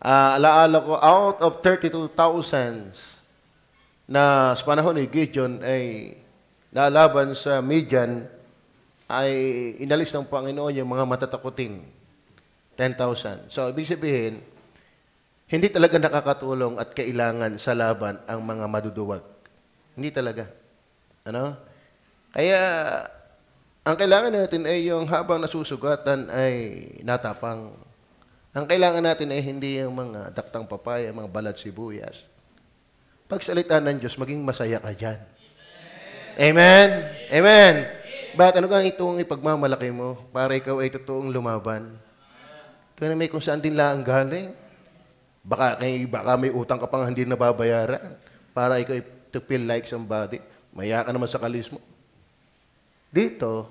Alaala ko, out of 32,000 na sa panahon ni Gideon ay lalaban sa Midian, ay inalis ng Panginoon yung mga matatakutin. 10,000. So, ibig sabihin, hindi talaga nakakatulong at kailangan sa laban ang mga maduduwag. Hindi talaga. Ano? Kaya, ang kailangan natin ay yung habang nasusugatan ay natapang. Ang kailangan natin ay hindi yung mga daktang papaya, mga balat sibuyas. Pagsalita ng Diyos, maging masaya ka dyan. Amen? Amen? Ba't ano kang itong ipagmamalaki mo para ikaw ay totoong lumaban? Kaya may kung saan din lang galing. Baka may utang ka pang hindi nababayaran para ikaw to feel like somebody. Maya ka naman sa kalis mo. Dito,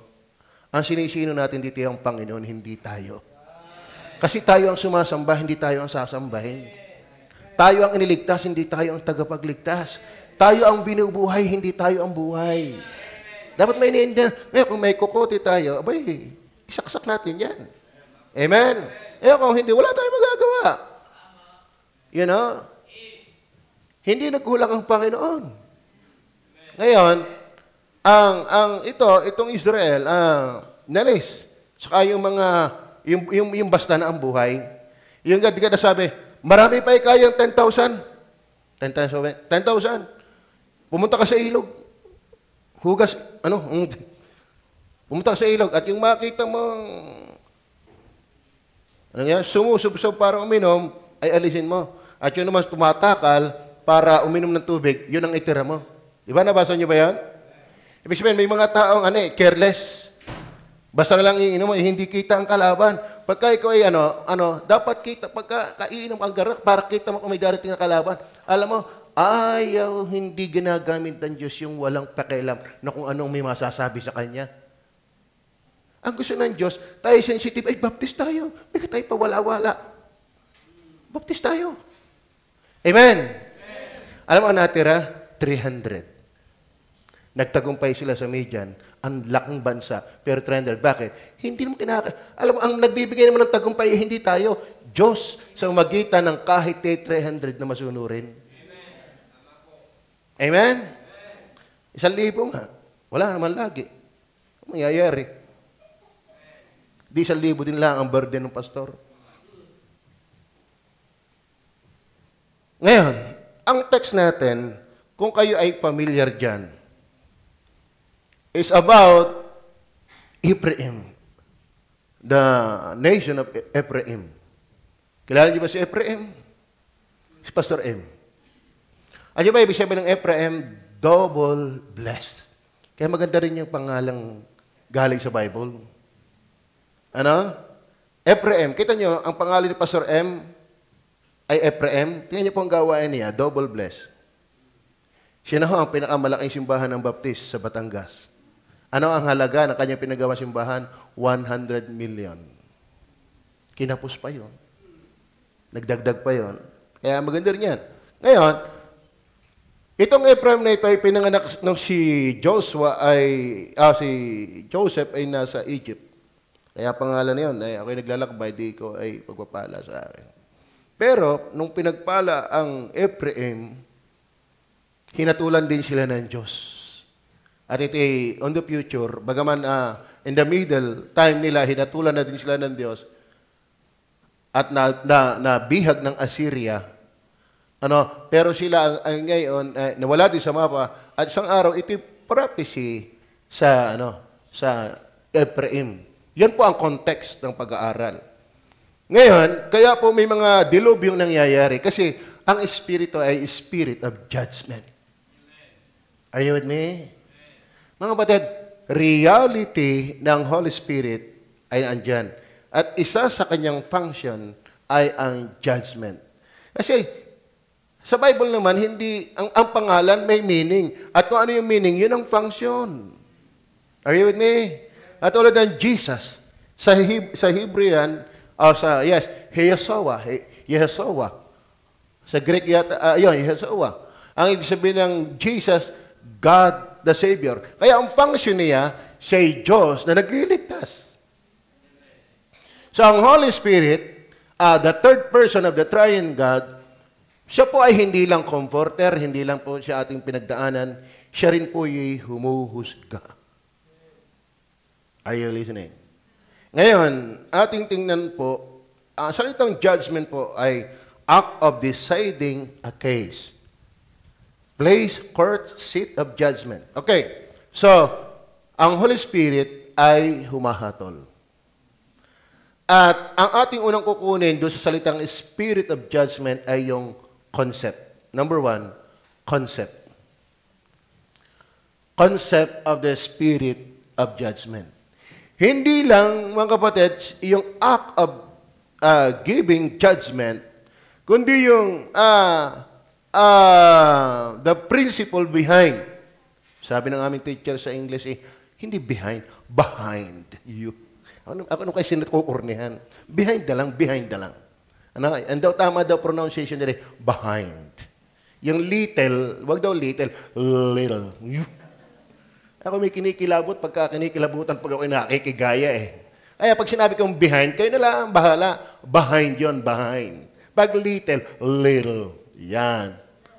ang sinisino natin dito yung Panginoon, hindi tayo. Kasi tayo ang sumasamba, hindi tayo ang sasambahin. Tayo ang iniligtas, hindi tayo ang tagapagligtas. Tayo ang binubuhay, hindi tayo ang buhay. Dapat may iniindihan. Ngayon, kung may kukote tayo, abay, isaksak natin yan. Amen? Kung hindi, wala tayong magagawa. You know? Hindi nagkulang ang Panginoon. Ngayon, itong Israel, nalis, saka yung mga, yung basta na ang buhay, yung gad-gad na sabi, marami pa kayang 10,000. 10,000. Pumunta ka sa ilog. Hugas, pumunta ka sa ilog at yung makita mong sumusubsob para uminom, ay alisin mo. At yun naman tumatakal para uminom ng tubig, yun ang itira mo. Di ba? Nabasa niyo ba yan? Ibig sabihin, may mga taong careless. Basta na lang iinom mo, hindi kita ang kalaban. Pagka ikaw ay dapat kita, pagka kaiinom ang garak, para kita mo kung may darating na kalaban. Alam mo, ayaw hindi ginagamit ng Diyos yung walang pakialam na kung anong may masasabi sa Kanya. Ang gusto ng Diyos, tayo sensitive, ay baptist tayo. Baka tayo pawala-wala. Baptist tayo. Amen? Alam mo ang natira? 300. Nagtagumpay sila sa Midian. Ang laking bansa. Pero 300. Bakit? Hindi naman alam mo, ang nagbibigay naman ng tagumpay, hindi tayo. Diyos sa magitan ng kahit 300 na masunurin. Amen? 1,000 nga. Wala naman lagi. Mangyayari. Di 1,000 din lang ang burden ng pastor. Ngayon, ang text natin, kung kayo ay familiar dyan, is about Ephraim, the nation of Ephraim. Kilala niyo ba si Ephraim? Si Pastor M. Ano ba ibig sabihin ng Ephraim? Double blessed. Kaya maganda rin yung pangalang galing sa Bible. Ephraim. Kita nyo, ang pangalan ni Pastor M ay Ephraim. Tingnan niyo po ang gawain niya, double blessed. Siya na ho ang pinakamalaking simbahan ng Baptist sa Batangas. Ano ang halaga ng kanyang pinagawa simbahan? 100 million. Kinapos pa yon. Nagdagdag pa yon. Kaya maganda rin yan. Ngayon, itong Ephraim na ito ay pinanganak ng si Joseph ay nasa Egypt. Kaya pangalan na yun, ako'y naglalakbay, di ko ay pagpapala sa akin. Pero, nung pinagpala ang Ephraim, hinatulan din sila ng Diyos. At ito ay, on the future, bagaman in the middle time nila, hinatulan na din sila ng Diyos at nabihag ng Assyria. Pero sila ang ngayon, nawala din sa mapa. At isang araw, ito prophecy sa Ephraim. Yan po ang context ng pag-aaral. Ngayon, kaya po may mga dilubyong nangyayari kasi ang Espiritu ay spirit of judgment. Are you with me? Mga kapatid, reality ng Holy Spirit ay andyan. At isa sa kanyang function ay ang judgment. Kasi sa Bible naman, hindi ang pangalan may meaning. At kung ano yung meaning, yun ang function. Are you with me? At tulad ng Jesus, sa Hebrewan, Yehoshua. Sa Greek yata, Yehoshua. Ang ibig sabihin ng Jesus, God the Savior. Kaya ang function niya, siya'y Diyos na nagliligtas. So ang Holy Spirit the third person of the triune God, siya po ay hindi lang comforter, hindi lang po siya ating pinagdaanan, siya rin po ay humuhusga. Are you listening? Ngayon, ating tingnan po, ang salitang judgment po ay act of deciding a case. Place, court, seat of judgment. Okay, so, ang Holy Spirit ay humahatol. At ang ating unang kukunin doon sa salitang spirit of judgment ay yung concept. Number 1, concept. Concept of the spirit of judgment. Hindi lang, mga kapatid, yung act of giving judgment, kundi yung the principle behind. Sabi ng aming teacher sa English, hindi behind, behind you. Ano kayo sinukukurnihan? Behind na lang. Ano, and daw tama daw pronunciation nila, behind. Yung little, wag daw little. Ako may kinikilabot, pagka kinikilabutan, pag ako nakikigaya Kaya pag sinabi kong behind, kayo na lang bahala. Behind yon, behind. Pag little. Yan.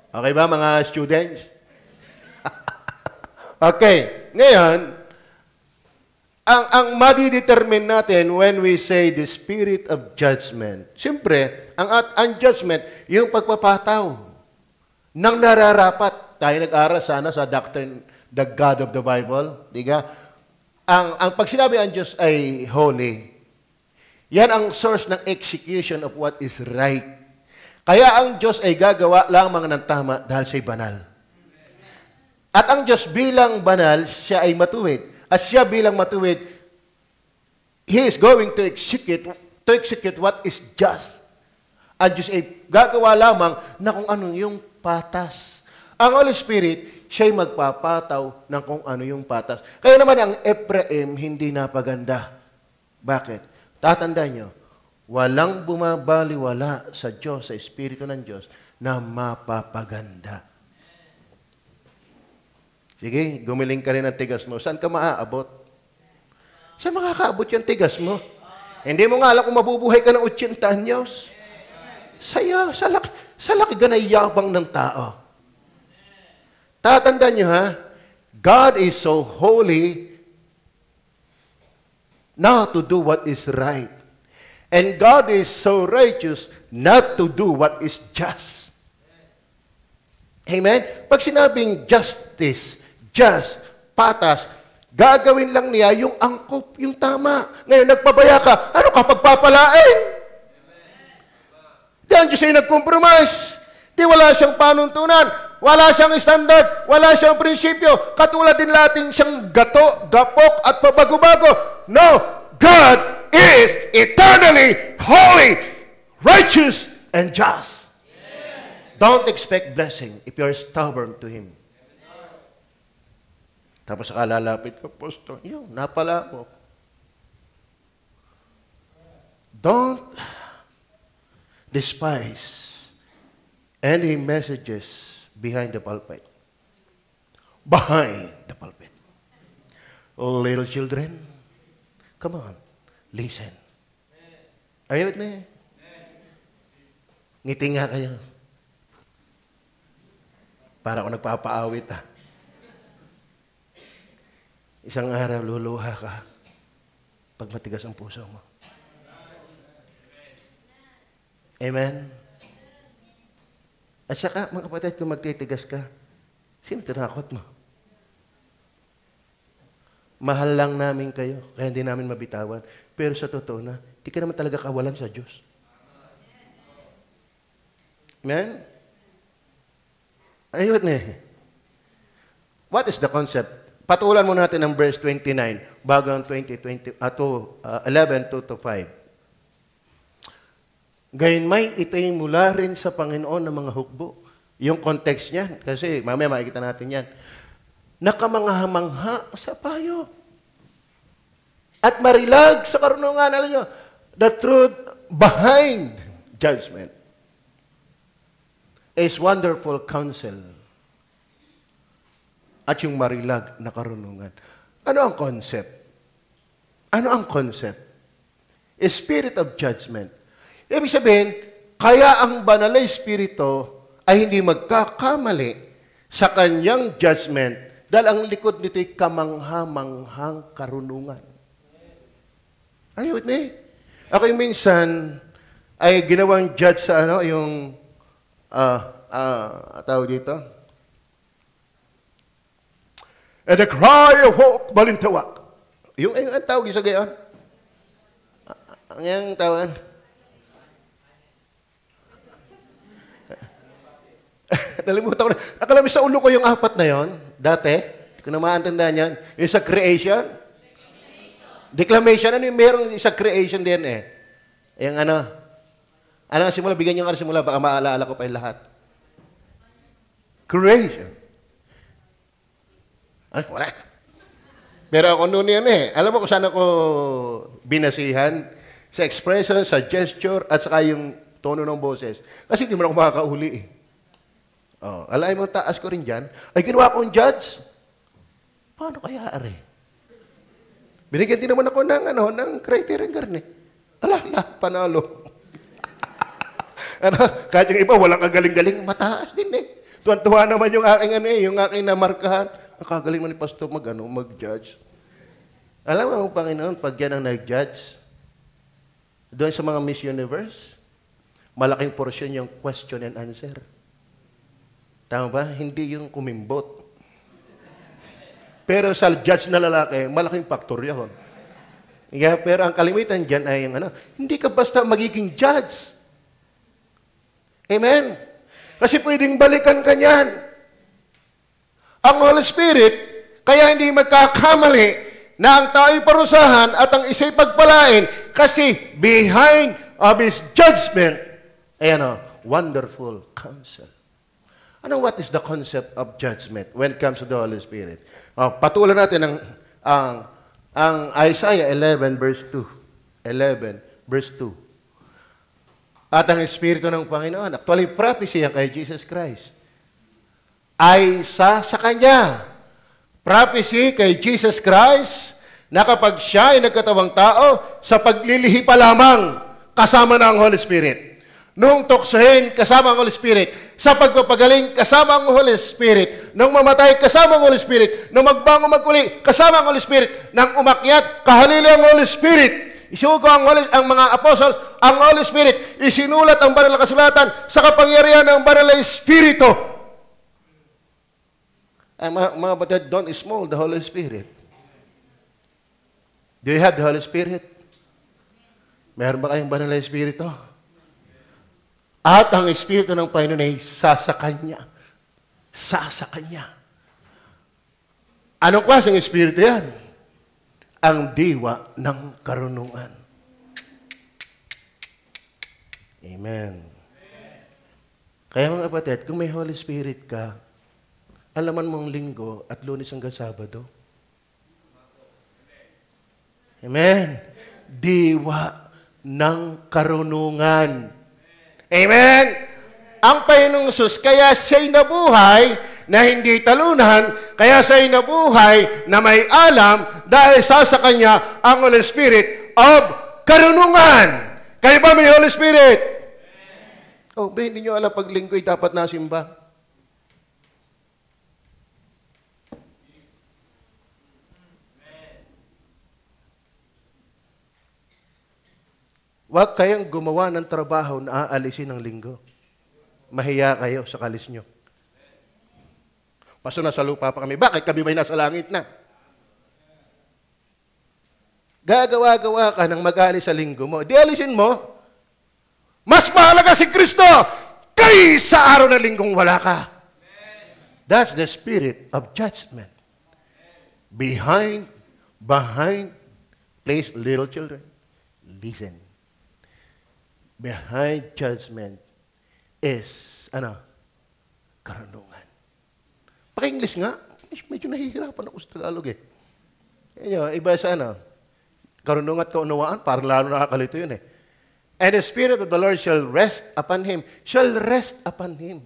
Okay ba mga students? Okay. Ngayon, ang madidetermine natin when we say the spirit of judgment, siyempre, ang judgment, yung pagpapataw ng nararapat. Tayo nag-aral sana sa doctrine, the God of the Bible. Diga? Ang pag sinabi ang Diyos ay holy, yan ang source ng execution of what is right. Kaya ang Diyos ay gagawa lamang ng tama dahil siya'y banal. At ang Diyos bilang banal, siya ay matuwid. At siya bilang matuwid, He is going to execute what is just. Ang Diyos ay gagawa lamang na kung ano yung patas. Ang Holy Spirit, siya'y magpapataw ng kung ano yung patas. Kaya naman ang Ephraim hindi napaganda. Bakit? Tatandaan nyo, walang bumabaliwala sa Diyos, sa Espiritu ng Diyos, na mapapaganda. Sige, gumiling ka rin ng tigas mo. Saan ka maaabot? Saan makakaabot yung tigas mo? Hindi mo nga alam kung mabubuhay ka ng 80 anyos. Saya, sa laki ganay yabang ng tao. Tatandaan nyo ha, God is so holy not to do what is right. And God is so righteous not to do what is just. Amen? Pag sinabing justice, just, patas, gagawin lang niya yung angkop, yung tama. Ngayon, nagpabaya ka, ano ka pagpapalain? Di ang Diyos ay nag-compromise. Di wala siyang panuntunan, wala siyang standard, wala siyang prinsipyo. Katulad din natin siyang gato, gapok, at pabago-bago. No, God is eternally holy, righteous, and just. Don't expect blessing if you're stubborn to Him. Tapos lalapit ka, Pastor, yun, napala mo. Don't despise any messages behind the pulpit. Behind the pulpit. Little children, come on, listen. Are you with me? Ngiti nga kayo. Para ako nagpapaawit Isang araw, luluha ka pag matigas ang puso mo. Amen? At saka, mga kapatid, kung magtitigas ka, sino tinakot mo? Mahal lang namin kayo, kaya hindi namin mabitawan. Pero sa totoo na, di ka naman talaga kawalan sa Diyos. Amen? Ayun What is the concept? Patulan mo natin ang verse 29 bago ang 11, 2 to 5. Gayunmay, ito'y mula rin sa Panginoon ng mga hukbo. Yung context niyan, kasi mamaya makikita natin yan. Nakamangha-mangha sa payo. At marilag sa karunungan. Alam nyo, the truth behind judgment is wonderful counsel. At yung marilag na karunungan. Ano ang concept? Ano ang concept? A spirit of judgment Ibig sabihin, kaya ang banal na Espiritu ay hindi magkakamali sa kanyang judgment dahil ang likod nito'y kamangha-manghang karunungan. Are you with me? Ako yung minsan ay ginawang judge sa yung tawag dito. And the cry of hope, balintawak. Yung tawag sa gayon. Ang yung tawag. Nalimutan ko na. Akala mo sa ulo ko yung apat na yon dati. Hindi ko na maantandaan yan. Yung sa creation. Declamation. Ano yung merong sa creation din eh? Yung ano ang simula? Bigyan nyo nga simula. Baka maalaala ko pa yung lahat. Creation. Ay, wala. Pero ako noon yan eh. Alam mo kung saan ako binasihan? Sa expression, sa gesture, at saka yung tono ng boses. Kasi hindi mo na ako makakauli eh. Oh, alay mo, taas ko rin dyan. Ay, ginawa akong judge. Paano kaya, are? Binigyan din naman ako ng criterion garni. Panalo. Kahit yung iba, walang kagaling-galing, mataas din eh. Tuwan-tuwa naman yung aking namarkahan. Ang kagaling mo ni Pastor mag-judge. Alam mo, Panginoon, pag yan ang nag-judge, doon sa mga Miss Universe, malaking portion yung question and answer. Tama ba? Hindi yung kumimbot. Pero sa judge na lalaki, malaking faktor yun. Yeah, pero ang kalimitan dyan ay yung hindi ka basta magiging judge. Amen? Kasi pwedeng balikan ka niyan. Ang Holy Spirit, kaya hindi magkakamali na ang tao'y parusahan at ang isa'y pagpalain kasi behind of His judgment, wonderful counsel. What is the concept of judgment when it comes to the Holy Spirit? Patulan natin ang Isaiah 11 verse 2. 11 verse 2. At ang Espiritu ng Panginoon, actually prophecy yan kay Jesus Christ, ay sa Kanya. Prophecy kay Jesus Christ na kapag siya ay nagkatawang tao, sa paglilihi pa lamang kasama na ang Holy Spirit. Nung tuksohin, kasama ang Holy Spirit. Sa pagpapagaling, kasama ang Holy Spirit. Nung mamatay, kasama ang Holy Spirit. Nung magbango maguli, kasama ang Holy Spirit. Nang umakyat, kahalili ang Holy Spirit. Isugo ang mga apostles, ang Holy Spirit. Isinulat ang banal na kasulatan sa kapangyarihan ng banal na Espiritu. Mga batid, don't small the Holy Spirit. Do you have the Holy Spirit? Meron ba kayong banal na Espiritu? At ang Espiritu ng Panginoon ay sasakan niya. Sasakan niya. Anong klaseng Espiritu yan? Ang diwa ng karunungan. Amen. Kaya mga kapatid, kung may Holy Spirit ka, alaman mong linggo at Lunes hanggang Sabado. Amen. Diwa ng karunungan. Amen? Ang Panginoong Sus, kaya siya'y nabuhay na hindi talunan, kaya siya'y nabuhay na may alam dahil sa Kanya ang Holy Spirit of karunungan. Kayo ba may Holy Spirit? Oh, hindi nyo alam pag linggo'y dapat nasimba. Huwag kayong gumawa ng trabaho na aalisin ng linggo. Mahiya kayo sa kalis nyo. Paso nasa lupa pa kami. Bakit kami ba'y nasa langit na? Gagawa-gawa ka ng mag-aalis sa linggo mo. Di alisin mo. Mas mahalaga si Kristo kaysa araw na linggong wala ka. That's the spirit of judgment. Behind, place little children. Listen. Behind judgment is, karunungan. Paki-English nga, medyo nahihirapan ako sa Tagalog eh. Iba sa karunungan at kaunawaan, parang lalo nakakalito yun eh. And the Spirit of the Lord shall rest upon him. Shall rest upon him.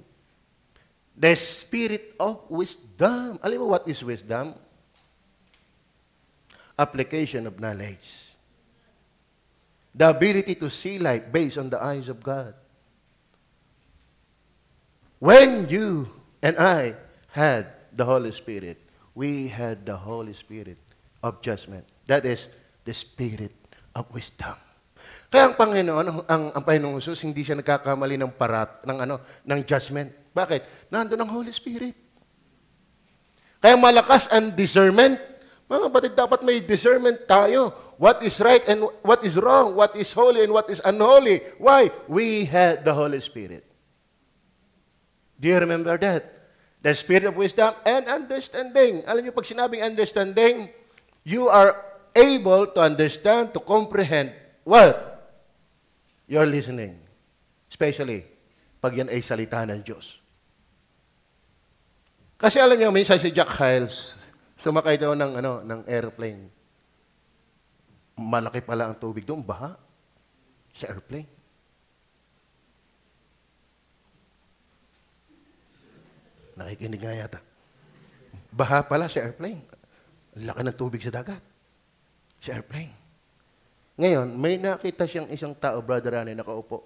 The Spirit of wisdom. Alam mo what is wisdom? Application of knowledge. The ability to see light based on the eyes of God. When you and I had the Holy Spirit, we had the Holy Spirit of judgment. That is the Spirit of wisdom. Kaya ang Panginoon, ang Panginoong Jesus, hindi siya nagkakamali ng ng judgment. Bakit? Nandun ang Holy Spirit. Kaya malakas ang discernment. Mga kapatid, dapat may discernment tayo. What is right and what is wrong, what is holy and what is unholy. Why? We had the Holy Spirit. Do you remember that? The Spirit of wisdom and understanding. Alam niyo, pag sinabing understanding, you are able to understand, to comprehend what? You're listening. Especially, pag yan ay salita ng Diyos. Kasi alam niyo, minsan si Jack Hyles, sumakay daw ng airplane. Malaki pala ang tubig doon, baha sa airplane. Nakikinig nga yata. Baha pala sa airplane. Laki ng tubig sa dagat. Sa airplane. Ngayon, may nakita siyang isang tao, Brother Rani, nakaupo,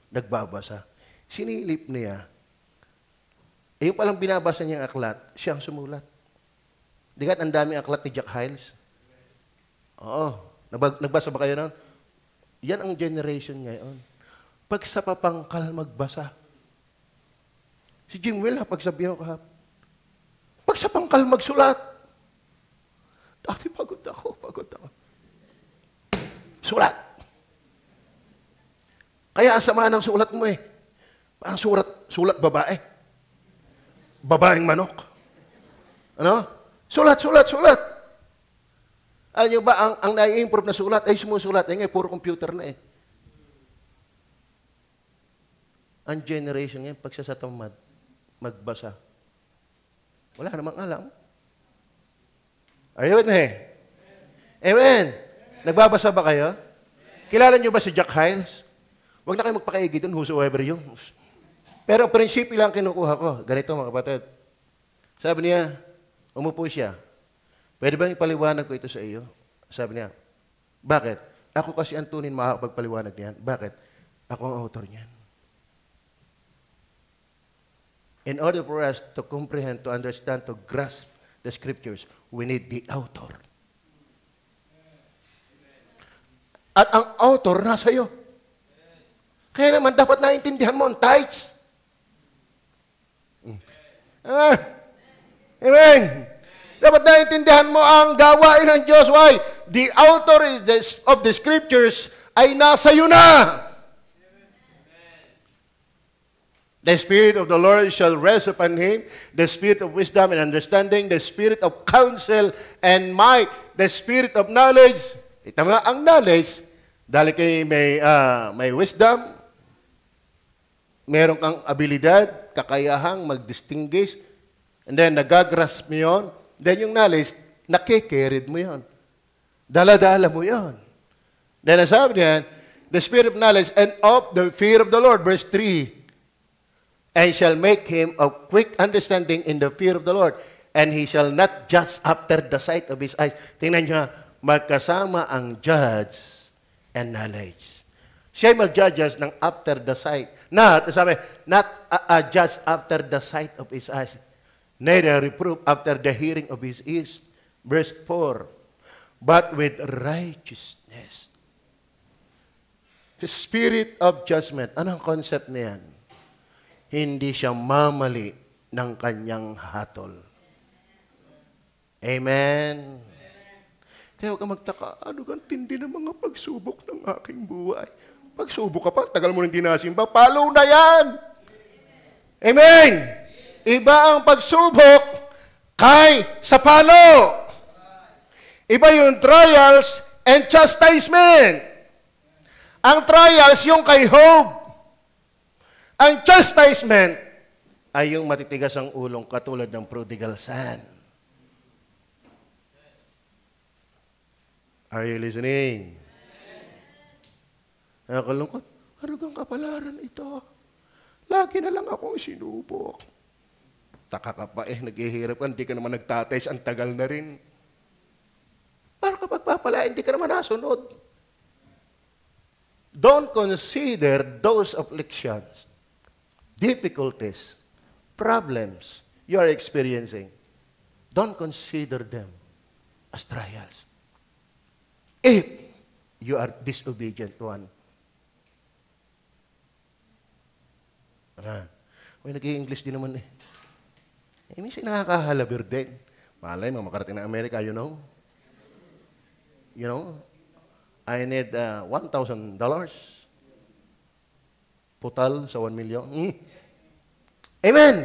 nagbabasa. Sinilip niya. Yung palang binabasa niyang aklat, siyang sumulat. Di ka, ang daming aklat ni Jack Hyles. Oo. Nagbasa ba kayo nun? Yan ang generation ngayon. Pag sa papangkal magbasa. Si Jim Will, pagsabihan ko kahapon. Pag sa pangkal magsulat. Dati pagod ako. Sulat. Kaya ang sama ng sulat mo eh. Parang sulat babae. Babaeng manok. Ano? Sulat. Alam niyo ba, ang nai-improve na sulat ay sumusulat. Eh ngayon, puro computer na eh. Ang generation ngayon, pag sa tamad, magbasa. Wala namang alam. Are you with me? Amen. Nagbabasa ba kayo? Kilala niyo ba si Jack Hyles? Huwag na kayo magpakaigi doon, whosoever yung. Pero prinsipyo lang kinukuha ko. Ganito mga kapatid. Sabi niya, umupo siya. Pwede bang ipaliwanag ko ito sa iyo? Sabi niya, bakit? Ako kasi ang tunin makakapagpaliwanag niyan. Bakit? Ako ang author niyan. In order for us to comprehend, to understand, to grasp the scriptures, we need the author. At ang author nasa iyo. Kaya naman dapat naintindihan mo ang tithes. Amen. Dapat naintindihan mo ang gawain ng Diyos. Why? The author of the scriptures ay nasa iyo na. The Spirit of the Lord shall rest upon him, the Spirit of wisdom and understanding, the Spirit of counsel and might, the Spirit of knowledge. Ito nga ang knowledge, dahil kayo may wisdom, meron kang abilidad, kakayahang mag-distinguish, and then nagagrasp mo yun, then yung knowledge, nakikirid mo yun. Dala-dala mo yun. Then nasabi niya, the Spirit of knowledge and of the fear of the Lord, verse 3, and shall make him of quick understanding in the fear of the Lord, and he shall not judge after the sight of his eyes. Tingnan niyo, magkasama ang judge and knowledge. Siya mag-judge ng after the sight. Not a judge after the sight of his eyes. Neither reproof after the hearing of his ears. Verse 4, but with righteousness. The spirit of judgment. Anong concept niyan? Hindi siya mamali ng kanyang hatol. Amen. Kaya huwag ka magtaka, ano kang tindi ng mga pagsubok ng aking buhay? Pagsubok ka pa, tagal mo nang dinasimba, palo na yan! Amen! Iba ang pagsubok kay sa palo. Iba yung trials and chastisement. Ang trials yung kay Job. Ang chastisement ay yung matitigas ang ulong katulad ng prodigal son. Are you listening? Nakakalungkot. Ano kang kapalaran ito? Lagi na lang akong sinubok. Taka ka pa naghihirap ka, hindi ka naman nagtatays, ang tagal na rin. Para kapag papala, hindi ka naman nasunod. don't consider those afflictions, difficulties, problems you are experiencing. Don't consider them as trials. If you are disobedient one. Uy, nag-i-English din naman eh. Minsan nakakahalabir din. Malay mo, makarating ng Amerika, you know? You know? I need $1,000. Total sa 1 million. Amen!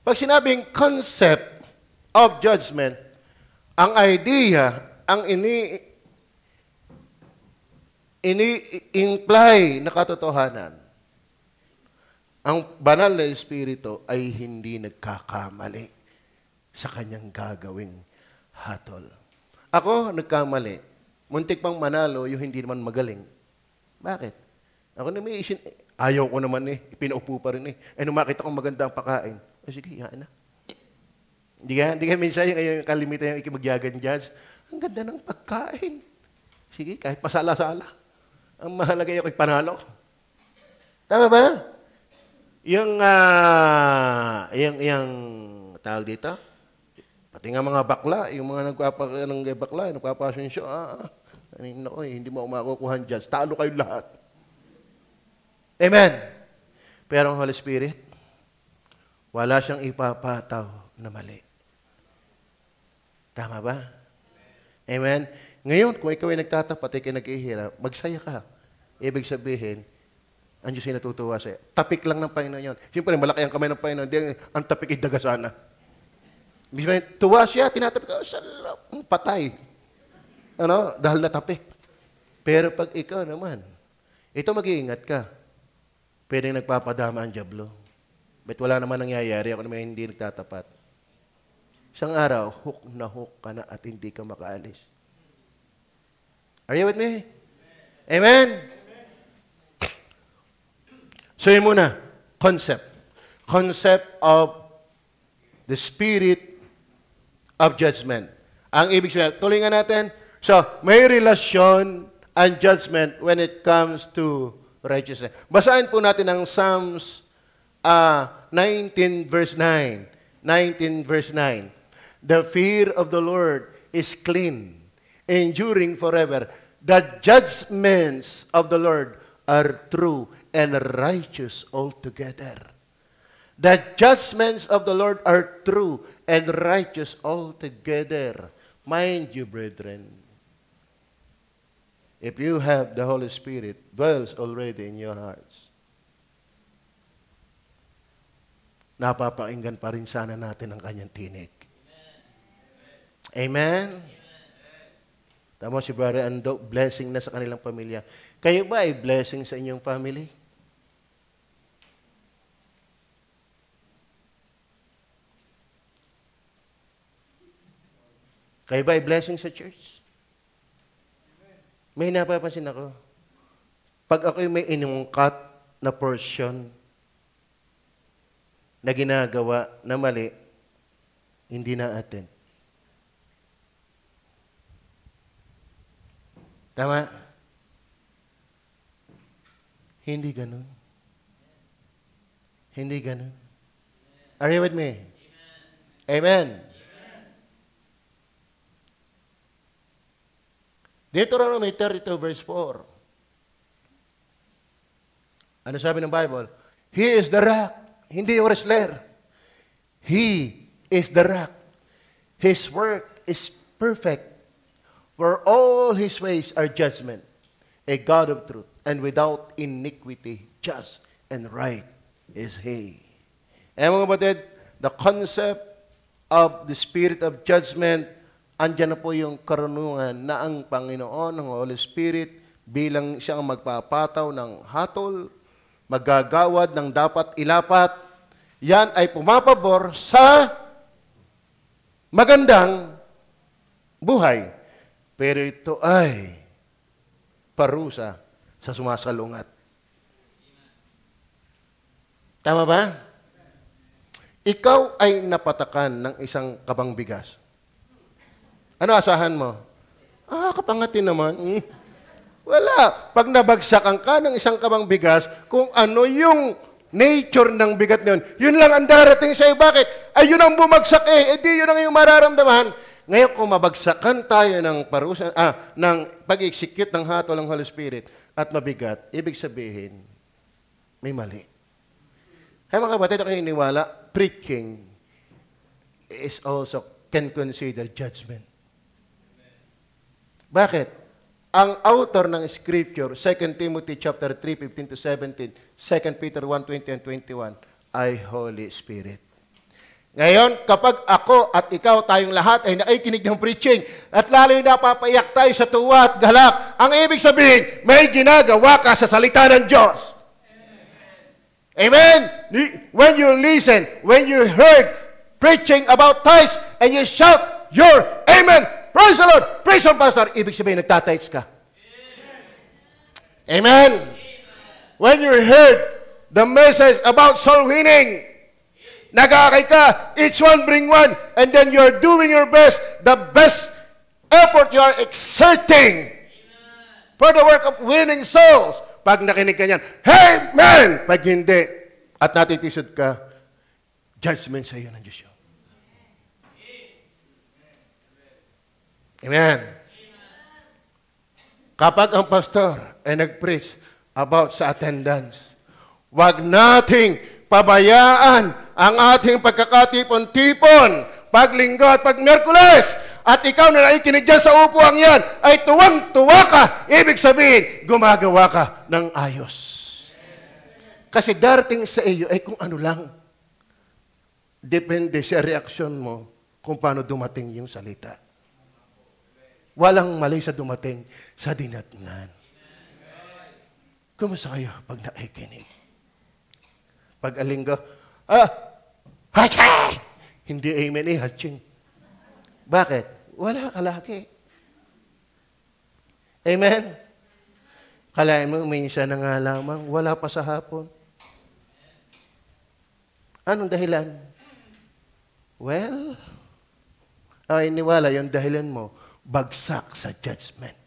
Pag sinabing concept of judgment, ang idea, ang ini-imply na katotohanan, ang banal na espiritu ay hindi nagkakamali sa kanyang gagawing hatol. Ako, nagkamali. Muntik pang manalo, yung hindi naman magaling. Bakit? Ako na may isin, ayaw ko naman eh, pinaupo pa rin eh. Nung makita kong magandang pakain, sige, yan na. Hindi ka minsan yung kalimitan yung ikimagyagan dyan. Ang ganda ng pagkain. Sige, kahit masala-sala. Ang mahalaga yung panalo. Tama ba? Yung tawag dito, pati nga mga bakla, yung mga nagpapasensyo, hindi mo makukuhan dyan. Talo kayo lahat. Amen. Pero ang Holy Spirit, wala siyang ipapataw na mali. Tama ba? Amen. Ngayon, kung ikaw ay nagtatapat, ikaw ay nag-ihirap, magsaya ka. Ibig sabihin, ang Diyos ay natutuwa sa'yo. Tapik lang ng Panginoon yun. Siyempre, malaki ang kamay ng Panginoon. Hindi, ang tapik ay daga sana. Tuwa siya, tinatapik ka, patay. Dahil natapik. Pero pag ikaw naman, ito mag-iingat ka. Pwede nagpapadama ang dyablo. But wala naman nangyayari ako naman hindi nagtatapat. Isang araw, hook na hook ka na at hindi ka makaalis. Are you with me? Amen? So yun muna, concept. Concept of the spirit of judgment. Ang ibig sabihin, tuloy nga natin. So, may relasyon ang judgment when it comes to righteousness. Basahin po natin ang Psalms 19 verse 9. 19 verse 9. The fear of the Lord is clean, enduring forever. The judgments of the Lord are true and righteous altogether. The judgments of the Lord are true and righteous altogether. Mind you, brethren, if you have the Holy Spirit dwells already in your hearts, napapakinggan pa rin sana natin ang kanyang tinig. Amen? Tama si Brother Ando, blessing na sa kanilang pamilya. Kayo ba ay blessing sa inyong family? Kayo ba ay blessing sa church? May napapansin ako. Pag ako'y may inungkat na portion na ginagawa na mali, hindi na attend. Tama? Hindi ganun. Hindi ganun. Are you with me? Amen. Deuteronomy 32 verse 4. Ano sabi ng Bible? He is the rock. Hindi yung wrestler. He is the rock. His work is perfect. For all His ways are judgment, a God of truth, and without iniquity, just and right is He. Mga kapatid, the concept of the spirit of judgment, andyan na po yung karunungan na ang Panginoon, ng Holy Spirit, bilang siyang magpapataw ng hatol, maggagawad ng dapat ilapat, yan ay pumapabor sa magandang buhay. Pero ito ay parusa sa sumasalungat. Tama ba? Ikaw ay napatakan ng isang kabang bigas. Ano asahan mo? Kapangatin naman. Wala. Pag nabagsakan ka ng isang kamang bigas, kung ano yung nature ng bigat na yun lang ang darating sa'yo. Bakit? Ay, yun ang bumagsak eh. Eh, di yun ang iyong mararamdaman. Ngayon, kung mabagsakan tayo ng parusa, ng pag-execute ng hatol ng Holy Spirit at mabigat, ibig sabihin, may mali. Kaya mga kapatid, ako iniwala, preaching is also can consider judgment. Bakit? Ang author ng Scripture, 2 Timothy chapter 3, 15 to 17, 2 Peter 1, 20 and 21, ay Holy Spirit. Ngayon, kapag ako at ikaw, tayong lahat ay nakikinig ng preaching at lalo'y napapaiyak tayo sa tuwa at galak, ang ibig sabihin, may ginagawa ka sa salita ng Diyos. Amen? When you listen, when you heard preaching about tithes and you shout your amen, praise the Lord! Praise the Pastor! Ibig sabihin, nagtatights ka. Amen. When you heard the message about soul winning, nag-aakay ka, each one bring one, and then you're doing your best, the best effort you are exerting for the work of winning souls. Pag nakinig ka niyan, Amen! Pag hindi, at natitisod ka, judgment sa iyo ng Diyos yun. Amen. Kapag ang pastor ay nag-preach about sa attendance, wag nating pabayaan ang ating pagkakatipon-tipon paglinggo at pag Miyerkules. At ikaw na nakikinig dyan sa upuan yan, ay tuwang-tuwa ka. Ibig sabihin, gumagawa ka ng ayos. Kasi darating sa iyo ay kung ano lang. Depende sa reaksyon mo kung paano dumating yung salita. Walang mali sa dumating sa dinatnan. Kumusta kayo pag nakikinig? Pag alinggo, hachi! Hindi amen eh, haching. Bakit? Wala ka laki. Amen? Kalahin mo, minsan na nga lamang, wala pa sa hapon. Anong dahilan? Well, ay iniwala yung dahilan mo, bagsak sa judgment.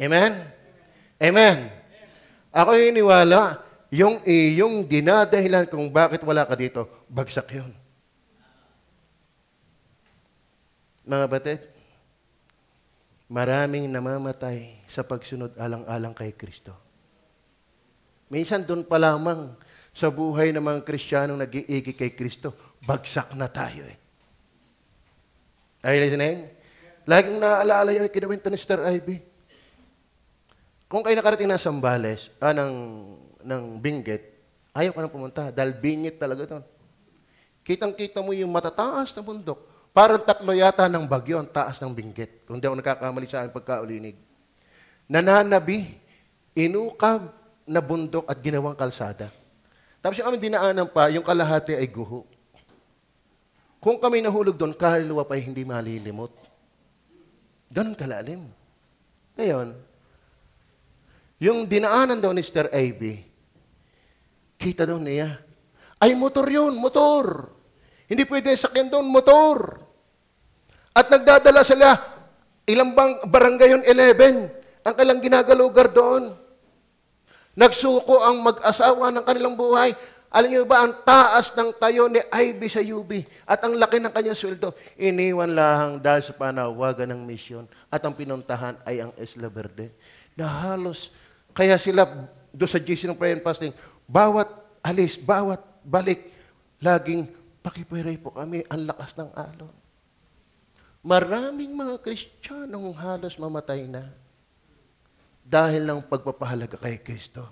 Amen? Amen. Ako yung iniwala, yung iyong dinadahilan kung bakit wala ka dito, bagsak yun. Mga batid, maraming namamatay sa pagsunod alang-alang kay Kristo. Minsan doon pa lamang sa buhay ng mga Kristiyanong nag-iigi kay Kristo, bagsak na tayo eh. Are you listening? Laging naaalala yung kinuwento ni Sister Ivy. Kung kayo nakarating na Sambales, ng Benguet, ayaw ka na pumunta dahil bingit talaga doon. Kitang-kita mo yung matataas na bundok. Parang 3 yata ng bagyo ang taas ng Benguet. Kung di ako nakakamali sa aking pagkaulinig. Nananabi, inukab na bundok at ginawang kalsada. Tapos yung aming dinaanan pa, yung kalahati ay guho. Kung kami nahulog doon, kaluluwa pa hindi malilimot. Ganun kalalim. Ngayon, yung dinaanan daw ni Sister Ivy, kita daw niya, ay motor yun, motor. Hindi pwede sakyan doon, motor. At nagdadala sila, ilang bang barangay yun, 11, ang kailang ginagalugar doon. Nagsuko ang mag-asawa ng kanilang buhay. Alam niyo ba, ang taas ng tayo ni Ivy sa UB at ang laki ng kanyang sweldo, iniwan lang dahil sa panawagan ng misyon at ang pinuntahan ay ang Isla Verde. Na halos, kaya sila doon sa GC ng prayer and fasting, bawat alis, bawat balik, laging pakipweray po kami, ang lakas ng alon. Maraming mga Kristiyanong halos mamatay na dahil ng pagpapahalaga kay Kristo.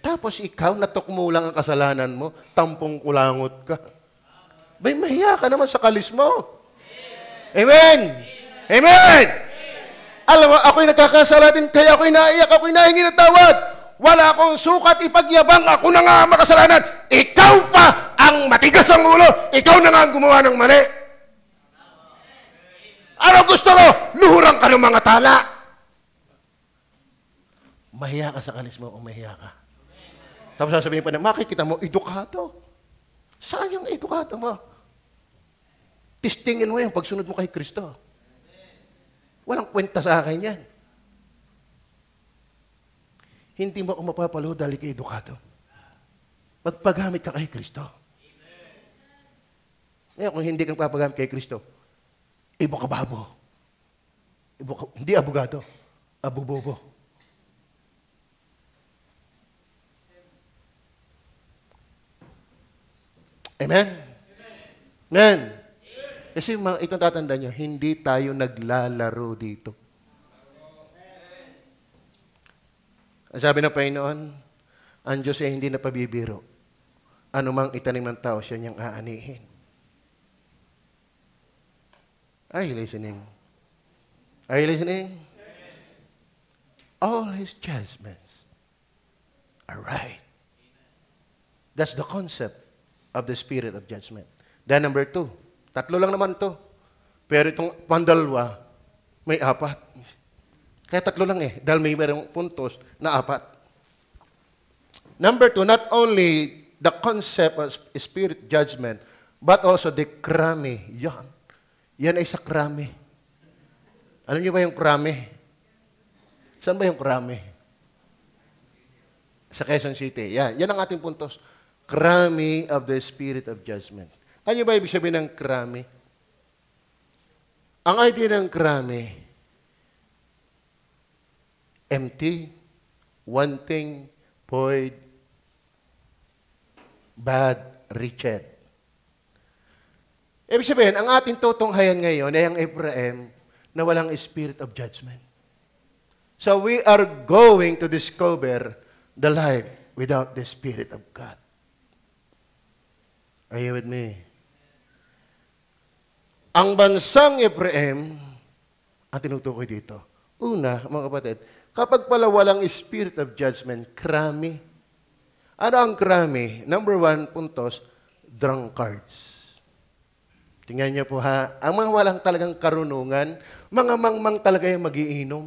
Tapos ikaw, natukmo lang ang kasalanan mo, tampong kulangot ka. Bay, mahiya ka naman sa kalis mo. Amen! Amen! Alam mo, ako'y nagkakasala din, kaya ako'y naiyak, ako'y nahingi ng tawad. Wala akong sukat ipagyabang, ako na nga makasalanan. Ikaw pa ang matigas ang ulo, ikaw na nga ang gumawa ng mali. Ano gusto mo? Luhurang ka ng mga tala. Mahiya ka sa kalis mo o mahiya ka. Tapos sasabihin pa na, makikita mo, edukado. Saan yung edukado mo? Testingin mo yung pagsunod mo kay Kristo. Walang kwenta sa akin yan. Hindi mo ako mapapalo dahil kay edukado. Magpagamit ka kay Kristo. Ngayon, kung hindi ka papagamit kay Kristo, ibo ka babo. Hindi abogado, abubobo. Amen? Amen. Kasi itong tatandaan nyo, hindi tayo naglalaro dito. Ang sabi ng Panginoon, ang Diyos ay hindi napabibiro. Ano mang itanim ng tao, siya niyang aanihin. Are you listening? Are you listening? All His judgments are right. That's the concept of the spirit of judgment. Then number 2, 3 lang naman to. Pero itong pandalwa, may 4. Kaya 3 lang dahil may merong puntos na 4. Number 2, not only the concept of spirit judgment, but also the krami. Yan ay sa krami. Alam niyo ba yung krami? Saan ba yung krami? Sa Quezon City. Yan ang ating puntos. Krami of the spirit of judgment. Ano ba ibig sabihin ng krami? Ang idea ng krami, empty, wanting, void, bad, wretched. Ibig sabihin, ang ating tutunghayan ngayon ay ang Ephraim na walang spirit of judgment. So we are going to discover the life without the Spirit of God. Are you with me? Ang bansang Ephraim, ang tinutukoy dito, una, mga kapatid, kapag pala walang spirit of judgment, krami. Ano ang krami? Number 1, puntos, drunkards. Tingnan niyo po ha, ang mga walang talagang karunungan, mga mangmang talaga yung magiinom.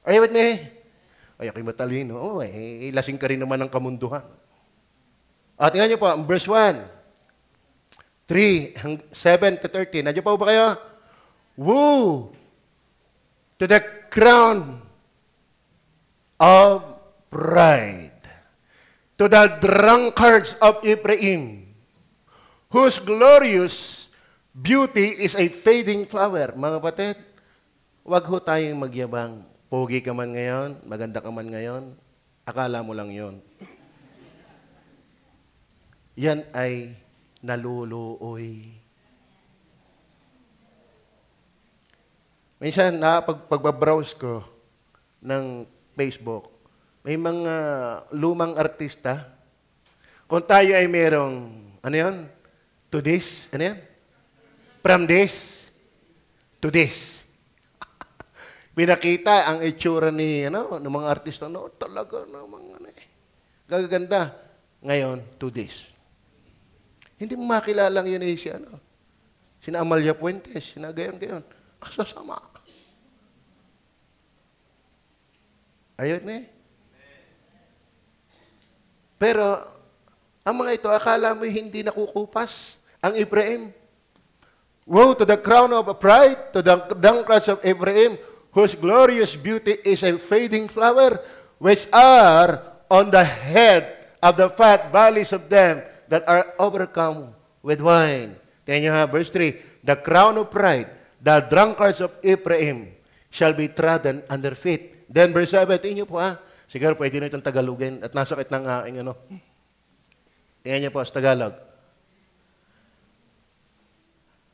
Are you with me? Ay, ako'y matalino. Lasing ka rin naman ng kamunduhan. Tingnan niyo po, verse 1, 3, 7 to 13. Nandiyo pa ba kayo? Woo! To the crown of pride. To the drunkards of Ephraim, whose glorious beauty is a fading flower. Mga kapatid, wag ho tayong magyabang. Pogi ka man ngayon, maganda ka man ngayon, akala mo lang yon. Yan ay naluluoy. Minsan, pagbabrowse ko ng Facebook, may mga lumang artista. Kung tayo ay merong, ano yun? To this, ano yan? From this to this. Pinakita ang itsura ni, ng mga artista, talaga namang, gaganda. Ngayon, to this. Hindi mo makilala yun siya, Sina Amalia Puentes, sina gayon-gayon. Sasama. Ayun Pero, ang mga ito, akala mo hindi nakukupas ang Ephraim. Woe to the crown of pride, to the drunkards of Ephraim, whose glorious beauty is a fading flower, which are on the head of the fat valleys of them that are overcome with wine. Tingnan niyo verse 3, the crown of pride, the drunkards of Ephraim, shall be trodden under feet. Then verse 7, tingnan niyo po siguro pwede na itong Tagalogin at nasakit ng aking Tingnan niyo po sa Tagalog.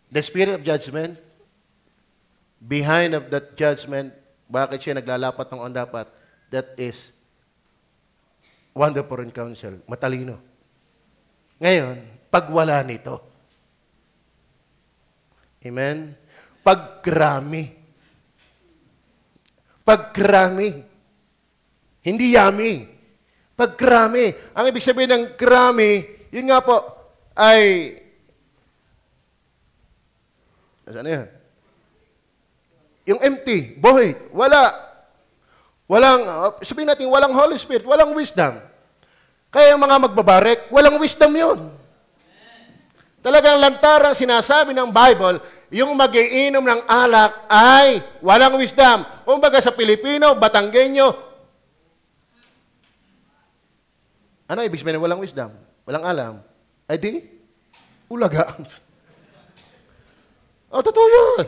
The spirit of judgment, behind of that judgment, bakit siya naglalapat ng dapat? That is wonderful in counsel, matalino. Ngayon, pag wala nito, amen? Pagkrami. Pagkrami. Hindi yummy. Pagkrami. Ang ibig sabihin ng krami, yun nga po, ay, ano yan? Yung empty, void, wala. Walang, sabihin natin, walang Holy Spirit, walang wisdom. Kaya yung mga magbabarek, walang wisdom yun. Talagang lantarang sinasabi ng Bible, yung mag-iinom ng alak ay walang wisdom. Kumbaga sa Pilipino, Batanggenyo, ano ibig sabihin walang wisdom? Walang alam? Ay di, ulaga. O, totoo yun.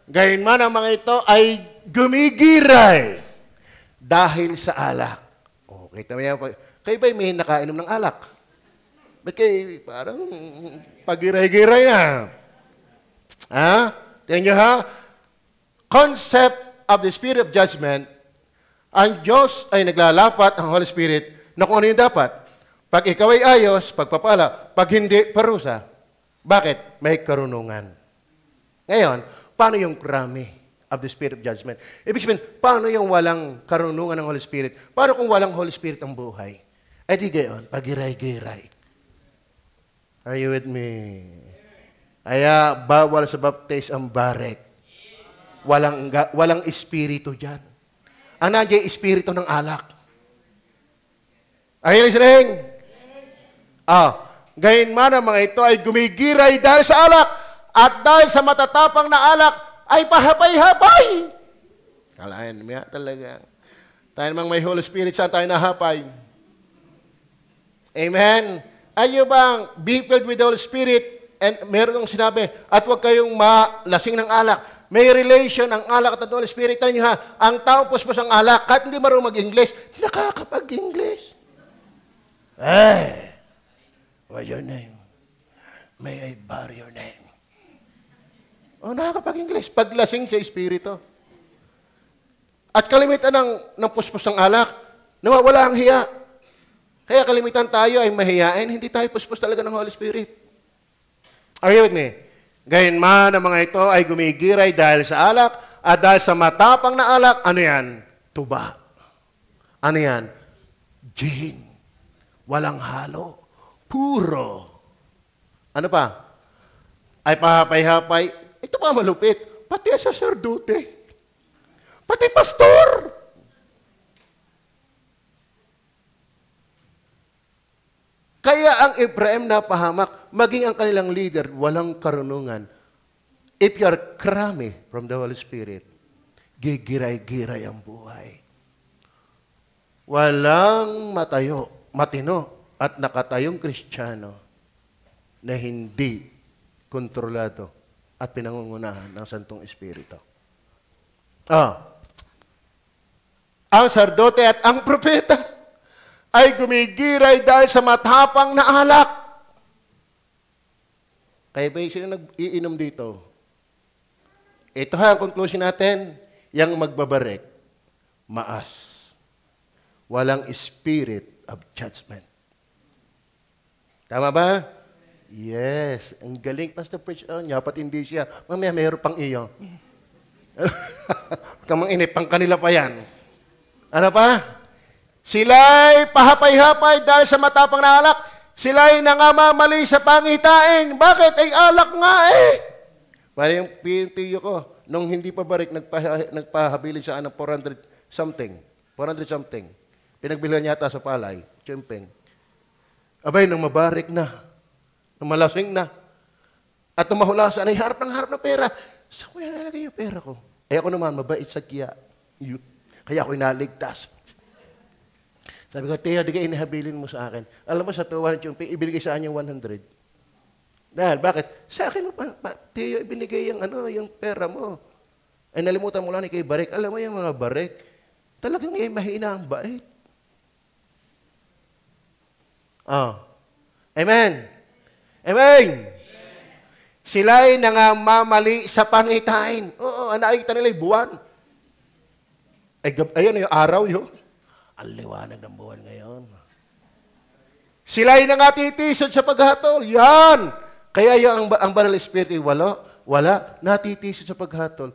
Gayon man ang mga ito ay gumigiray dahil sa alak. O, kita mo yan. Kayo ba'y may nakainom ng alak? Ba't kayo parang pagiray-giray na? Ha? Tingnan nyo ha? Concept of the Spirit of Judgment, ang Diyos ay naglalapat ang Holy Spirit na kung ano yung dapat. Pag ikaw ay ayos, pagpapala. Pag hindi, parusa. Bakit? May karunungan. Ngayon, paano yung krami of the Spirit of Judgment? Ibig sabihin, paano yung walang karunungan ng Holy Spirit? Paano kung walang Holy Spirit ang buhay? Eh di gayon, pagiray-giray. Are you with me? Kaya bawal sa baptize ang barek. Walang espiritu dyan. Ang nandiyan espiritu ng alak. Are you listening? Gayon man ang mga ito ay gumigiray dahil sa alak at dahil sa matatapang na alak ay pahapay-hapay. Kalahin mo yan talaga. Tayo namang may Holy Spirit, saan tayo nahapay? Amen? Ayaw bang be filled with the Holy Spirit and meron nung sinabi, at huwag kayong malasing ng alak. May relation ang alak at ang Holy Spirit. Tayo nyo ha, ang tao puspos ang alak, kahit hindi marunong mag-English, nakakapag-English. Hey, what's your name? May I borrow your name? O, nakakapag-English. Paglasing sa Espiritu. At kalimitan ng puspos ng alak, nawawala ang hiya. Kaya kalimitan tayo ay mahiyain, hindi tayo puspos talaga ng Holy Spirit. Are you with me? Gayon man ang mga ito ay gumigiray dahil sa alak at dahil sa matapang na alak, ano yan? Tuba. Ano yan? Gin. Walang halo. Puro. Ano pa? Ay pahapay-hapay. Ito pa malupit. Pati sa sacerdote. Pati pastor. Kaya ang Ephraim na pahamak, maging ang kanilang leader, walang karunungan. If you are crummy from the Holy Spirit, gigiray-giray ang buhay. Walang matino at nakatayong Kristiyano na hindi kontrolado at pinangungunahan ng Santong Espiritu. Ang sardote at ang propeta ay gumigiray dahil sa matapang na alak. Kaya ba sino nag-iinom dito? Ito ha, ang conclusion natin, yung magbabarek, maas. Walang spirit of judgment. Tama ba? Yes. Ang galing, Pastor Preach. Dapat hindi siya. Mamaya, mayroon pang iyo. Kamang inipang kanila pa yan. Ano pa? Sila'y pahapay-hapay dahil sa matapang na alak. Sila'y nangamamali sa pangitain. Bakit? Ay alak nga eh. Para yung pintiyo ko, nung hindi pa barik, nagpahabilin siya ng 400 something. Pinagbilhan yata sa palay. Tsempeng. Abay, nung mabarik na, nung malasing na, at nung mahulasan, ay harap ng pera. Saan ko yan nalagay yung pera ko? Eh ako naman, mabait sa kiya. Kaya ako'y naligtas. Sabi ko, Teo, di ka inihabilin mo sa akin. Alam mo, sa 200 yung ibinigay sa akin yung 100. Dahil, bakit? Sa akin mo pa, Teo, ibinigay yung pera mo. Ay, nalimutan mo lang ni kay Barik. Alam mo yung mga Barik, talagang may mahina ang bait. Amen. Amen. Sila'y nangamamali sa pangitain. Oo, nakikita nila yung buwan. Ayun, yung araw yun. Ang liwanag ng buwan ngayon. Sila'y nangatitisod sa paghatol. Yan! Kaya yung ang Banal Espiritu, wala, natitisod sa paghatol.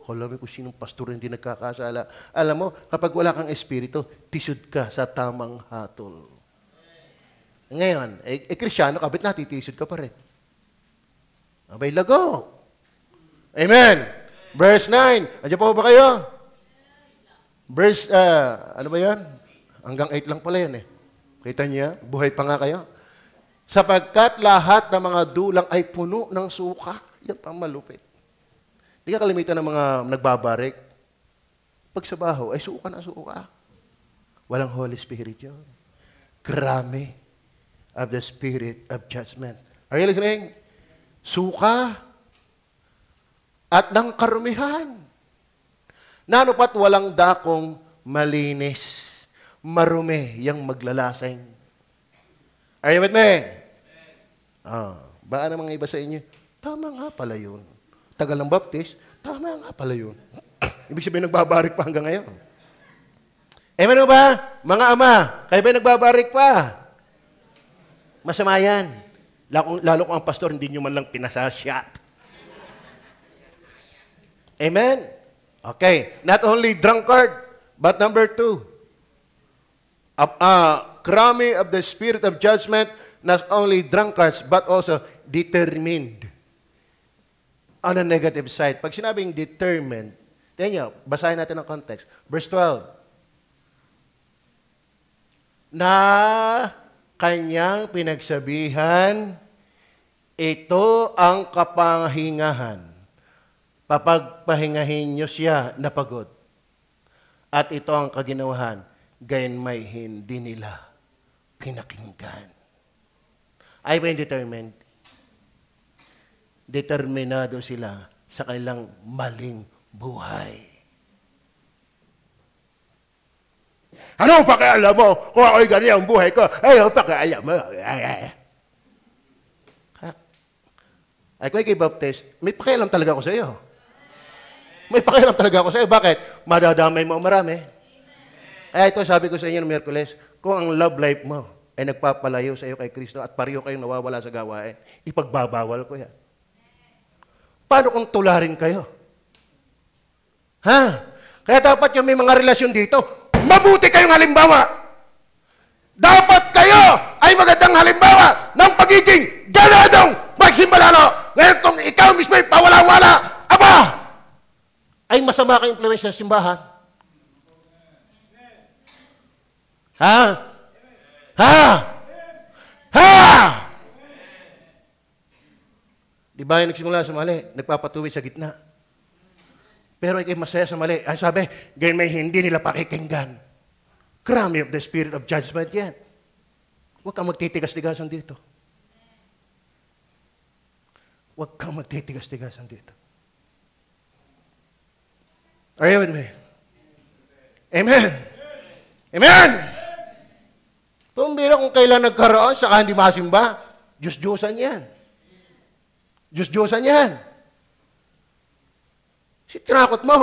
Alam mo kung sinong pastor hindi nagkakasala. Alam mo, kapag wala kang Espiritu, tisod ka sa tamang hatol. Ngayon, Kristyano ka, ba't natitisod ka pa rin? Abay, lago. Amen. Verse 9. Andiyan po ba kayo? Verse, ano ba yan? Hanggang 8 lang pala yan eh. Kita niya? Buhay pa nga kayo. Sapagkat lahat ng mga dulang ay puno ng suka. Yan pa ang malupit. Di ka kalimitan ng mga nagbabarik. Pag sa baho, ay suka na suka. Walang Holy Spirit yun. Krami of the Spirit of Judgment. Are you listening? Suka at ng karumihan. Nanupat walang dakong malinis. Marumi yang maglalasing. Are you with me? Baka na mga iba sa inyo, tama nga pala yun. Tagal ng baptist, tama nga pala yun. Ibig sabihin, nagbabarik pa hanggang ngayon. Amen ba? Mga ama, kayo ba nagbabarik pa? Masama yan. Lalo kung ang pastor, hindi nyo man lang pinasashot. Amen? Okay. Not only drunkard, but number 2, crummy of the spirit of judgment, not only drunkards, but also determined. On the negative side. Pag sinabing determined, tingnan nyo, basahin natin ang context. Verse 12. Na kanyang pinagsabihan, ito ang kapahingahan. Papagpahingahin nyo siya na pagod. At ito ang kaginawahan, gayon may hindi nila pinakinggan. Ay ba yung determined? Determinado sila sa kanilang maling buhay. Ano pakialam mo kung ako'y ganyan ang buhay ko? Ay, pakialam mo. Ay, kung ikay baptist, may pakialam talaga ako sa iyo. May pakialam talaga ako sa iyo. Bakit? Madadamay mo marami. Ay, ito sabi ko sa inyo ng Miyerkules, kung ang love life mo ay nagpapalayo sa iyo kay Kristo at pareho kayong nawawala sa gawain, ipagbabawal ko yan. Paano kung tularin kayo? Ha? Kaya dapat yung may mga relasyon dito, mabuti kayong halimbawa. Dapat kayo ay magandang halimbawa ng pagiging ganadong magsimbalalo. Ngayon kung ikaw mismo ay pawala-wala, aba, ay masama kang impluwensya sa simbahan. Ha? Ha? Ha? Di ba yung nagsimula sa mali, nagpapatuwi sa gitna. Pero ikay masaya sa mali. Ang sabi, ganyan may hindi nila pakikinggan. Crummy of the spirit of judgment yan. Huwag kang magtitigas-tigasan dito. Huwag kang magtitigas-tigasan dito. Are you with me? Amen. Amen. Tumbira kung kailan nagkaroon, saka hindi masimba, Diyos-Diyosan yan. Diyos-Diyosan yan. Tinakot mo.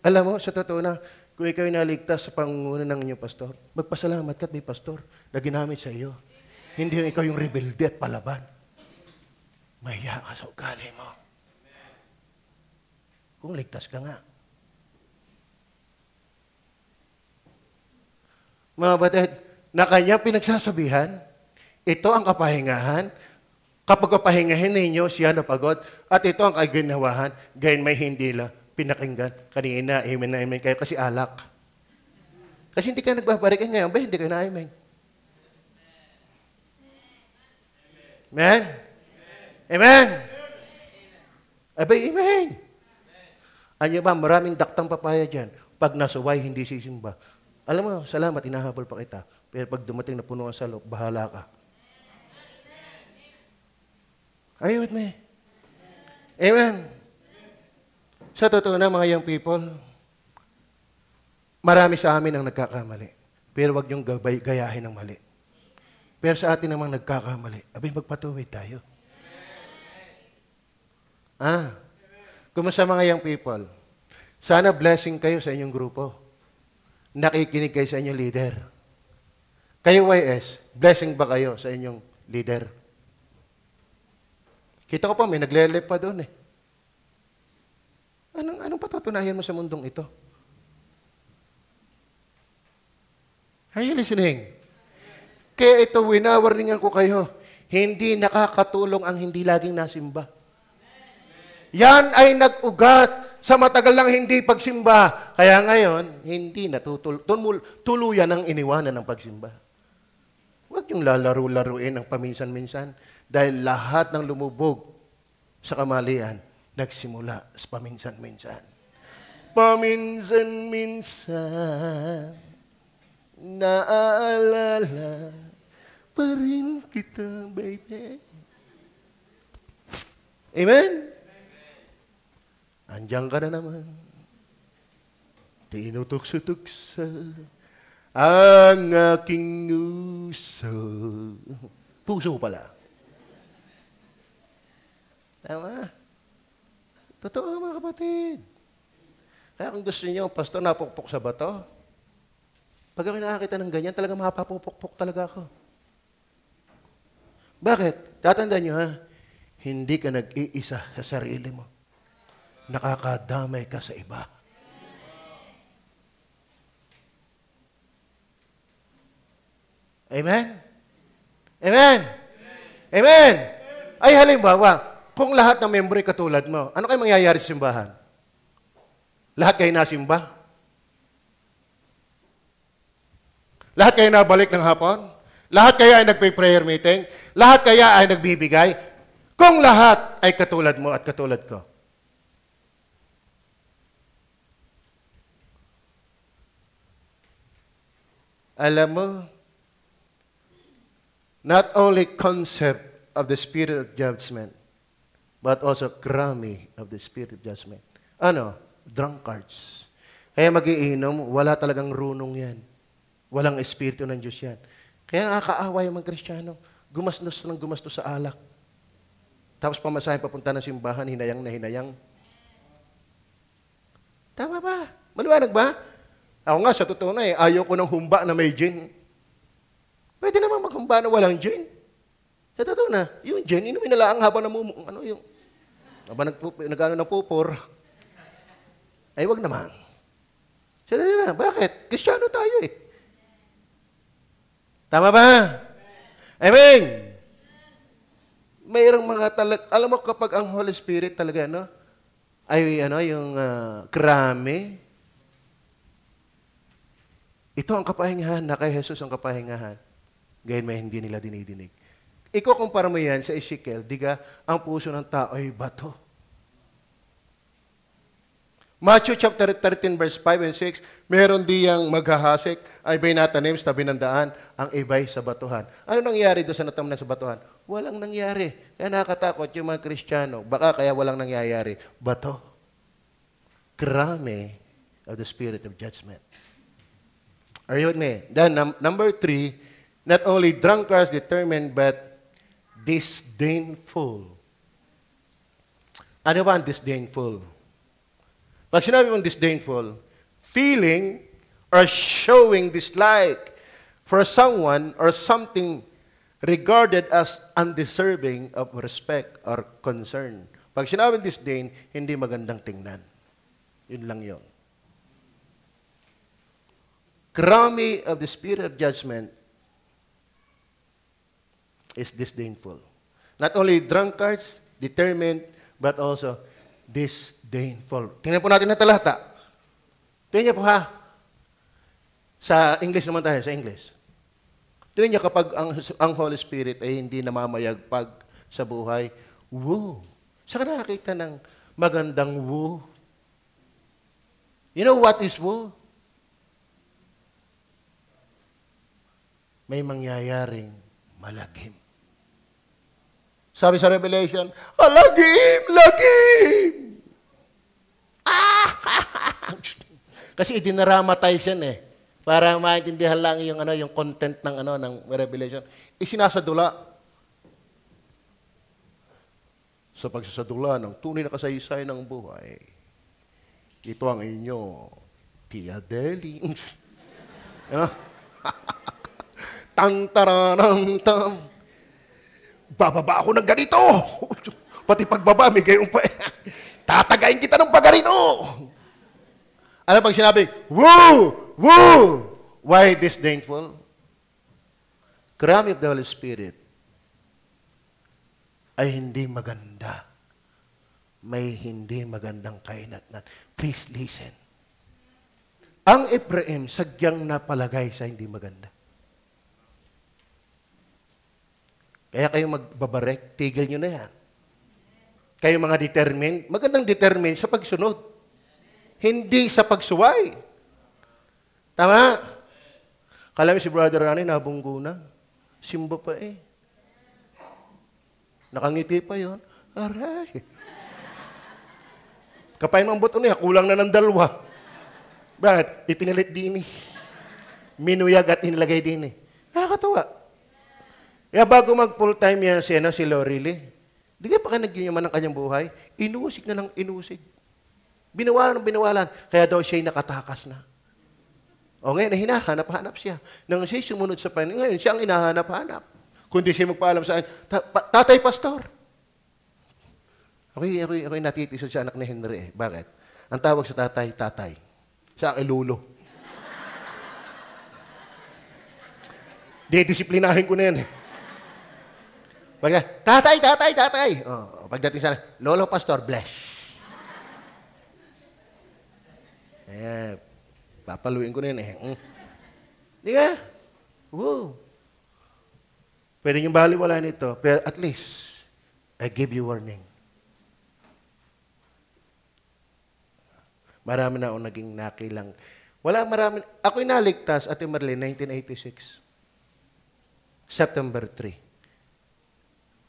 Alam mo, sa totoo na, kung ikaw naligtas sa pangunguna ng inyong pastor, magpasalamat ka at may pastor na ginamit sa iyo. Hindi yung ikaw yung rebelde at palaban. Mahiya ka sa ugali mo. Kung ligtas ka nga. Mga batid, na kanya pinagsasabihan, ito ang kapahingahan. Kapag kapahingahin ninyo, siya napagod. At ito ang kaginawahan, gayon may hindi lang pinakinggan. Kanina, amen na amen kayo kasi alak. Kasi hindi ka nagbabarikan ngayon, ba hindi kayo na amen? Amen? Amen? Abay, amen. Ano ba, maraming daktang papaya dyan. Pag nasuway, hindi sisimba. Alam mo, salamat, inahabol pa kita. Pero pag dumating na puno ang salok, bahala ka. Are you with me? Amen. Sa totoo na, mga young people, marami sa amin ang nagkakamali. Pero wag niyong gayahin ng mali. Pero sa atin namang nagkakamali, abay magpatuwid tayo. Kumusta mga young people? Sana blessing kayo sa inyong grupo. Nakikinig kayo sa inyong leader. Kayo YS, blessing ba kayo sa inyong leader? Kita ko pa, may naglelep pa doon eh. Anong patutunayan mo sa mundong ito? Are you listening? Kaya ito, winawarningan ko kayo, hindi nakakatulong ang hindi laging nasimba. Yan ay nag-ugat sa matagal lang hindi pagsimba. Kaya ngayon, hindi tuluyan ang iniwanan ng pagsimba. Huwag Huwag yung lalaro-laruin ng paminsan-minsan dahil lahat ng lumubog sa kamalian nagsimula sa paminsan-minsan. Paminsan-minsan naaalala pa rin kita, baby. Amen? Andiyan ka na naman. Tinutukso-tukso ang aking uso. Puso pala. Tama? Totoo, mga kapatid. Kaya kung gusto niyo, pastor, napukpok sa bato. Pag ako nakakita ng ganyan, talaga mapapupukpok talaga ako. Bakit? Tatandaan niyo, ha? Hindi ka nag-iisa sa sarili mo. Nakakadamay ka sa iba. Amen? Amen? Amen? Ay, halimbawa, kung lahat ng membre katulad mo, ano kayo mangyayari sa simbahan? Lahat kayo nasimba? Lahat kayo nabalik ng hapon? Lahat kaya ay nagpe-prayer meeting? Lahat kaya ay nagbibigay? Kung lahat ay katulad mo at katulad ko. Alam mo, not only concept of the spirit of judgment, but also krami of the spirit of judgment. Ano? Drunkards. Kaya magiinom, wala talagang runong yan. Walang espiritu ng Diyos yan. Kaya nakakaawa yung mga Kristiyano. Gumastos ng gumastos sa alak. Tapos pamasahin papunta ng simbahan, hinayang na hinayang. Tama ba? Maliwanag ba? Ako nga, sa totoo na ayaw ko ng humba na may gin. Pwede naman maghumba na walang gin. Sa totoo na, yung gin, inumin na lang habang habang napupor. Ay, wag naman. Sa totoo na, bakit? Kristiyano tayo eh. Tama ba? Amen! Mayroong mga alam mo kapag ang Holy Spirit talaga, ay yung krami, ito ang kapahingahan na kay Jesus ang kapahingahan. Gayon may hindi nila dinidinig. Ikukumpara mo yan sa Ezekiel, diga, ang puso ng tao ay bato. Matthew chapter 13 verse 5 and 6, meron diyang maghahasik, ay binatanim sa tabi ng daan, ang iba'y sa batuhan. Ano nangyari doon sa natamnan sa batuhan? Walang nangyari. Kaya nakakatakot yung mga Kristiyano. Baka kaya walang nangyayari. Bato. Krami of the spirit of judgment. Are you with me? Then, number 3, not only drunkards determined, but disdainful. Ano ba ang disdainful? Pag sinabi mong disdainful, feeling or showing dislike for someone or something regarded as undeserving of respect or concern. Pag sinabing disdain, hindi magandang tingnan. Yun lang yun. Krami of the spirit of judgment is disdainful. Not only drunkards, determined, but also disdainful. Tingnan po natin na talata. Tingnan niyo po ha. Sa English naman tayo, sa English. Tingnan niyo kapag ang Holy Spirit ay hindi namamayagpag sa buhay, woo. Saka nakakita ng magandang woo. You know what is woo? May mangyayaring malagim. Sabi sa Revelation, lagim, lagim! Kasi idinaramatize yan eh. Para maintindihan lang yung content ng Revelation. Isinasadula. Sa pagsasadula ng tunay na kasaysay ng buhay, ito ang inyo, Tia Deli. Tang-taranang-tam. Bababa ako ng ganito. Pati pagbaba, may gayong pa. Tatagayin kita ng pagarito. Ano pag sinabi, woo! Woo! Why disdainful? Krami of the Holy Spirit ay hindi maganda. May hindi magandang kainatnan. Please listen. Ang Ephraim, sadyang napalagay sa hindi maganda. Kaya kayo magbabarek, tigil nyo na yan. Kayo mga determined, magandang determined sa pagsunod. Hindi sa pagsuway. Tama? Kala mo si Brother Rani, nabunggo na. Simba pa eh. Nakangiti pa yon. Aray. Kapain mang buto niya, kulang na ng 2. Bakit? Ipinalit din eh. Minuyag at inilagay din eh. Nakakatawa. Kaya bago mag-full time yan si Lorely, di ka pa ka nagyuyaman ng kanyang buhay, inusig na ng inusig. Binawalan ng binawalan. Kaya daw siya'y nakatakas na. O ngayon, hinahanap-hanap siya. Nang siya'y sumunod sa Panginoon, ngayon siya ang hinahanap-hanap. Kundi siya magpaalam sa akin, Tatay Pastor. Ako'y natitisod sa anak ni Henry eh. Bakit? Ang tawag sa tatay, tatay. Sa akin, lulo. Didisiplinahin ko na yan eh. Tatay. Oh, pagdating sana, Lolo Pastor, bless. Papaluin ko na yan eh. Di ka? Woo. Pwede niyong baliwala nito, pero at least, I give you warning. Marami na akong naging nakilang. Ako'y naligtas, Ate Marlene, 1986. September 3.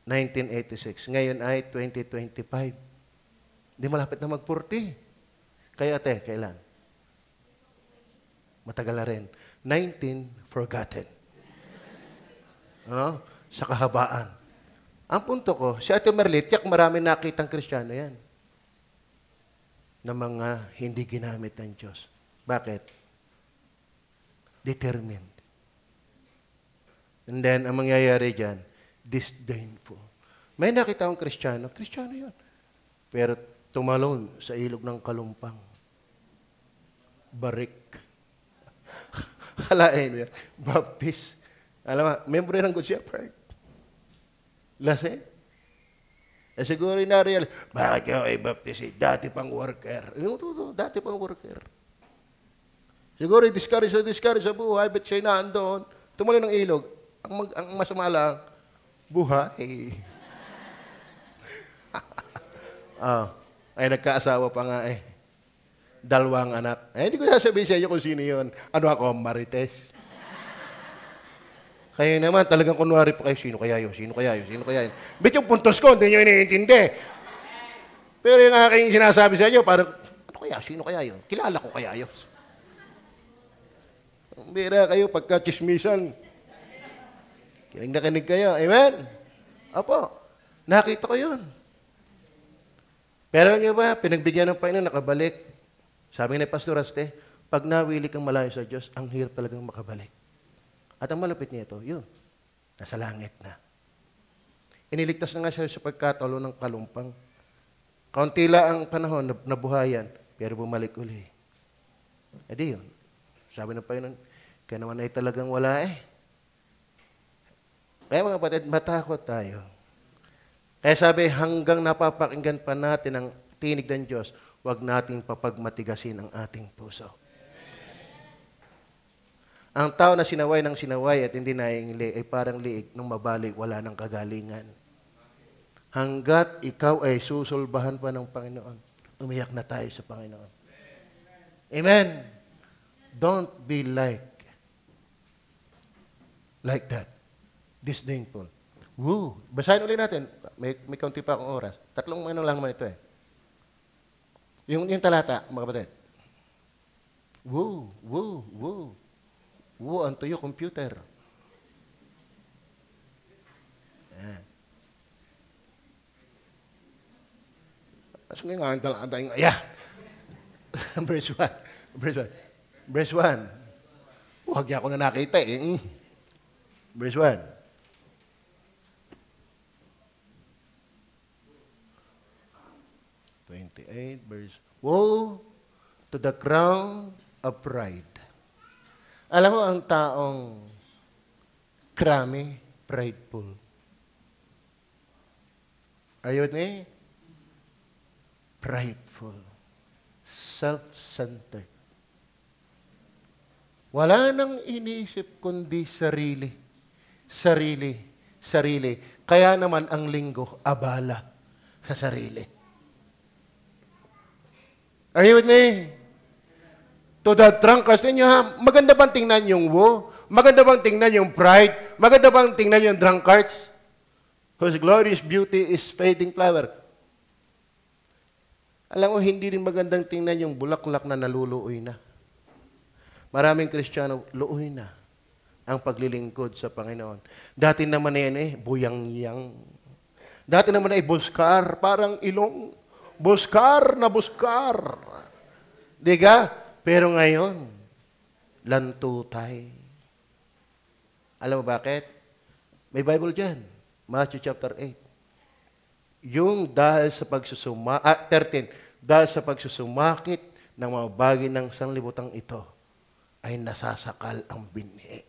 1986. Ngayon ay 2025. Hindi malapit na mag-40. Kaya ate, kailan? Matagal na rin. 19 forgotten. Ano? Sa kahabaan. Ang punto ko, si Ate Merlit, tiyak marami nakitang Kristiyano yan. Na mga hindi ginamit ng Diyos. Bakit? Determined. And then, ang mangyayari dyan, disdainful. May nakita akong Kristiyano yun. Pero tumalon sa ilog ng kalumpang. Barik. Halain mo yan. Baptist. Alam mo, member ng Good Shepherd. Lasing. Siguro yung na-real, bakit kayo ay baptist? Dati pang worker. Dati pang worker. Siguro discourage sa buhay, but siya'y naandoon. Tumalon ng ilog. Ang masama lang, buhay. Ay nagkaasawa pa nga eh. 2 anak. Hindi ko sasabihin sa inyo kung sino yun. Ano ako, Marites? Kayo naman, talagang kunwari pa kayo, sino kaya yun? Bet yung puntos ko, hindi nyo iniintindi. Pero yung aking sinasabi sa inyo, parang, sino kaya yun? Kilala ko kaya yun? Bira kayo, pagka-chismisan. Kinig na kinig kayo. Amen? Opo. Nakita ko yun. Pero nyo ba, pinagbigyan ng Panginoon, nakabalik. Sabi ni Pastor Aste, pag nawili kang malayo sa Diyos, ang hirap talagang makabalik. At ang malapit niya ito, yun. Nasa langit na. Iniligtas na nga siya sa pagkatalo ng kalumpang. Kaunti lang ang panahon na buhayan, pero bumalik uli. E di yun. Sabi ng Panginoon, kaya naman ay talagang wala eh. Kaya mga kapatid, matakot tayo. Kaya sabi, hanggang napapakinggan pa natin ang tinig ng Diyos, huwag nating papagmatigasin ang ating puso. Ang tao na sinaway ng sinaway at hindi naiingli ay parang liig nung mabalik, wala ng kagalingan. Hanggat ikaw ay susulbahan pa ng Panginoon, umiyak na tayo sa Panginoon. Amen. Don't be like that. Disdainful. Woo! Basahin ulit natin. May kaunti pa akong oras. 3 lang naman ito eh. Yung talata, mga kapatid. Woo! Woo! Woo! Woo unto you, computer. Yan. Tapos ngayon nga, antay nga. Yeah! Verse 1. Huwag niya ako na nakita eh. Verse 1. Woe to the crown of pride. Alam mo, ang taong krami, prideful. Are you with me? Prideful. Self-centered. Wala nang iniisip kundi sarili. sarili. Kaya naman ang linggo, abala sa sarili. Are you with me? To the drunkards ninyo ha, maganda bang tingnan yung woe? Maganda bang tingnan yung pride? Maganda bang tingnan yung drunkards? Whose glorious beauty is fading flower. Alam mo, hindi rin magandang tingnan yung bulaklak na naluluoy na. Maraming Kristiyano, luoy na ang paglilingkod sa Panginoon. Dati naman yan buyang-yang. Dati naman ay buskar, parang ilong. Buskar na buskar. Diga? Pero ngayon, lantutay. Alam mo bakit? May Bible dyan. Matthew chapter 8. Yung dahil sa 13, dahil sa pagsusumakit ng mga bagay ng sanlibutan ito, ay nasasakal ang binhi.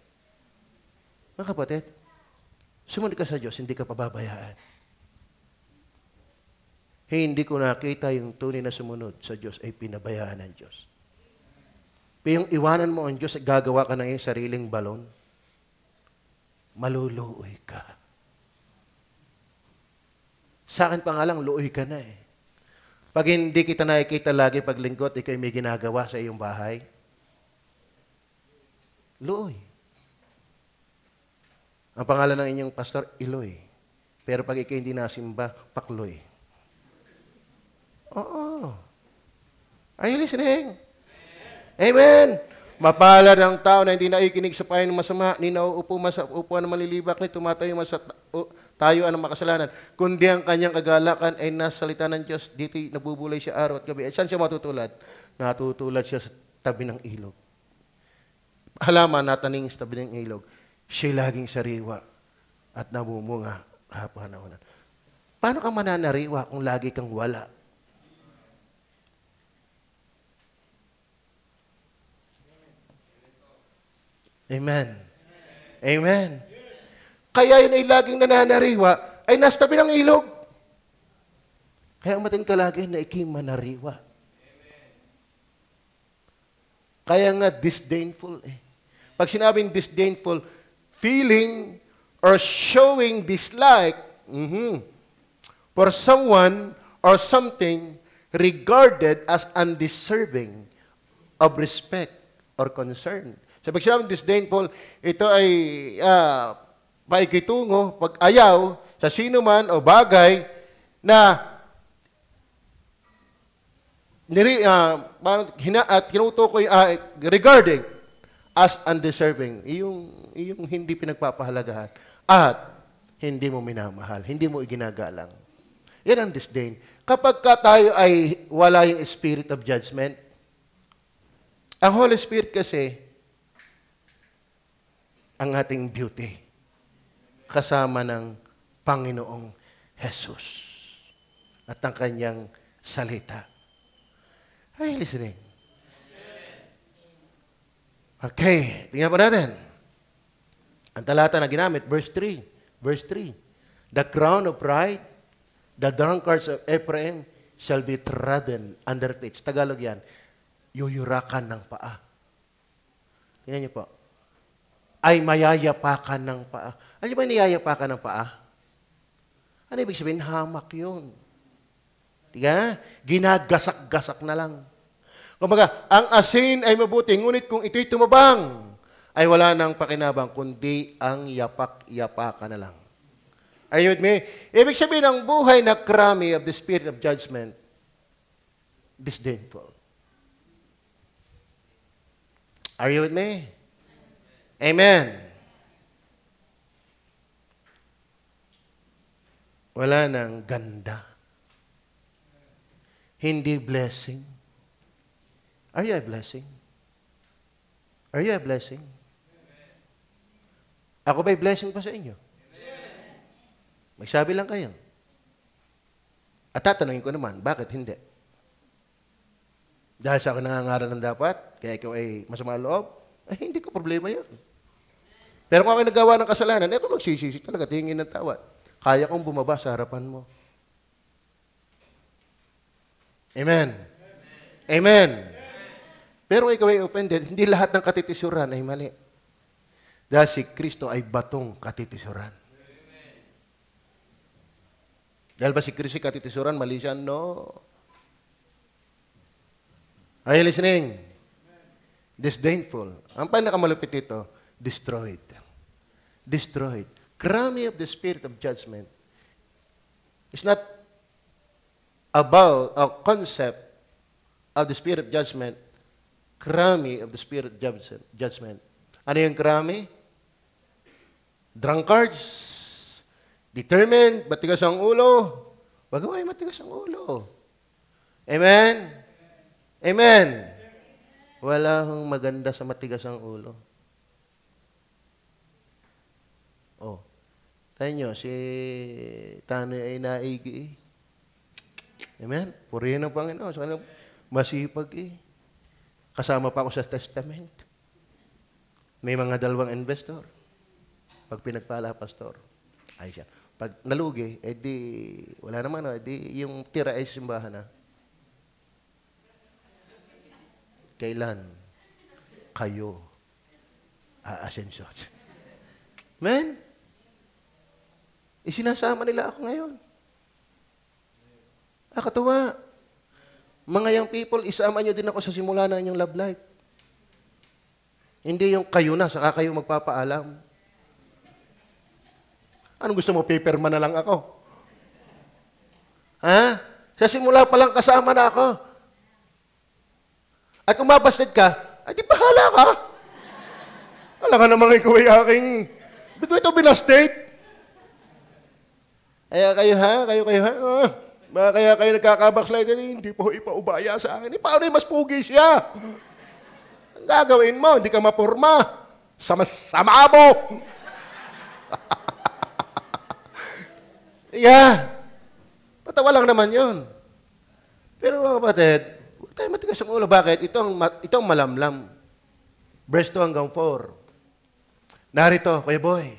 Mga kapatid, sumunod ka sa Diyos, hindi ka pababayaan. Hindi ko nakita yung tunay na sumunod sa Diyos ay pinabayaan ng Diyos. Pero yung iwanan mo ang Diyos, gagawa ka ng iyong sariling balon, maluluoy ka. Sa akin pa nga lang, luoy ka na eh. Pag hindi kita nakikita lagi paglingkod, ikaw may ginagawa sa iyong bahay, luoy. Ang pangalan ng inyong pastor, Iloy. Pero pag ikaw hindi nasimba, Pakloy. Oo. Are you listening? Amen. Mapalad ang tao na hindi nakikinig sa payo ng masama, ni nauupo sa upuan ng malilibak, ni tumatayo sa tayuan ng makasalanan, kundi ang kanyang kagalakan ay nasa salita ng Diyos, dito nabubulay siya araw at gabi. At saan siya matutulad? Natutulad siya sa tabi ng ilog. Halaman nataning sa tabi ng ilog, siya laging sariwa at namumunga hapon-hapon. Paano ka mananariwa kung lagi kang wala? Amen. Amen. Kaya yun ay laging nananariwa, ay nasa tabi ng ilog. Kaya umatin ka lagi na ikimanariwa. Kaya nga disdainful eh. Pag sinabing disdainful, feeling or showing dislike for someone or something regarded as undeserving of respect or concern. So, pag sinabing disdainful, ito ay paikitungo, pag-ayaw sa sino man o bagay na tinutukoy regarding as undeserving. Yung hindi pinagpapahalagahan at hindi mo minamahal, hindi mo iginagalang. Yan ang disdain. Kapag tayo ay wala yung spirit of judgment, ang Holy Spirit kasi, ang ating beauty kasama ng Panginoong Jesus at ang kanyang salita. Are you listening? Okay, tingnan po natin. Ang talata na ginamit, verse 3. Verse 3. The crown of pride, the drunkards of Ephraim shall be trodden under feet. Tagalog yan, yuyurakan ng paa. Tingnan niyo po. Ay mayayapakan ng paa. Ano ba niyayapakan ng paa? Ano ibig sabihin? Hamak yun. Diga? Ginagasak-gasak na lang. Kumbaga, ang asin ay mabuti, ngunit kung ito'y tumabang, ay wala nang pakinabang, kundi ang yapak-yapakan na lang. Are you with me? Ibig sabihin, ang buhay na krami of the spirit of judgment, disdainful. Are you with me? Amen. Wala nang ganda. Hindi blessing. Are you a blessing? Are you a blessing? Ako ba'y blessing pa sa inyo? Magsabi lang kayo. At tatanungin ko naman, bakit hindi? Dahil sa akin nangangaral ng dapat, kaya ikaw ay masama loob, ay hindi ko problema yun. Pero kung ako nagawa ng kasalanan, ako magsisisi talaga, tingin ng tawad. Kaya kong bumaba sa harapan mo. Amen. Amen. Pero kung ikaw ay offended, hindi lahat ng katitisuran ay mali. Dahil si Kristo ay batong katitisuran. Dahil ba si Kristi katitisuran, mali siya? No. Are you listening? Disdainful. Ang pinakamalupit ito, destroyed. Destroyed. Krami of the spirit of judgment is not about a concept of the spirit of judgment. Krami of the spirit of judgment. Ano yung krami? Drunkards, determined, matigas ang ulo. Bagaway, matigas ang ulo. Amen? Amen? Wala hong maganda sa matigas ang ulo. Oh, tayo nyo, si Tanoy ay naigi eh. Amen? Purihin ang Panginoon. So, masipag eh. Kasama pa ako sa testament. May mga dalawang investor. Pag pinagpala, pastor, ay siya. Pag nalugi, edi, wala naman, edi, yung tira ay simbahan na. Kailan kayo aasensyon? Amen? Isinasama nila ako ngayon. Katuwa. Mga young people, isama nyo din ako sa simula na inyong love life. Hindi yung kayo na, saka kayo magpapaalam. Anong gusto mo, paperman na lang ako? Ha? Sa simula pa lang kasama na ako. At kung mabasted ka, ay di bahala ka. Alam ka naman ikaw ay aking, ba't mo ito binastate? Kayo ha? Baka kaya kayo nagkakabackslide, hindi po ipaubaya sa akin. Paano mas pugi siya? Ang gagawin mo, hindi ka mapurma. Sama mo! Yeah. Patawa lang naman yun. Pero mga kapatid, huwag tayo matigas ang ulo. Bakit? Itong malamlam. Verse 2 hanggang 4. Narito, Kuya Boy.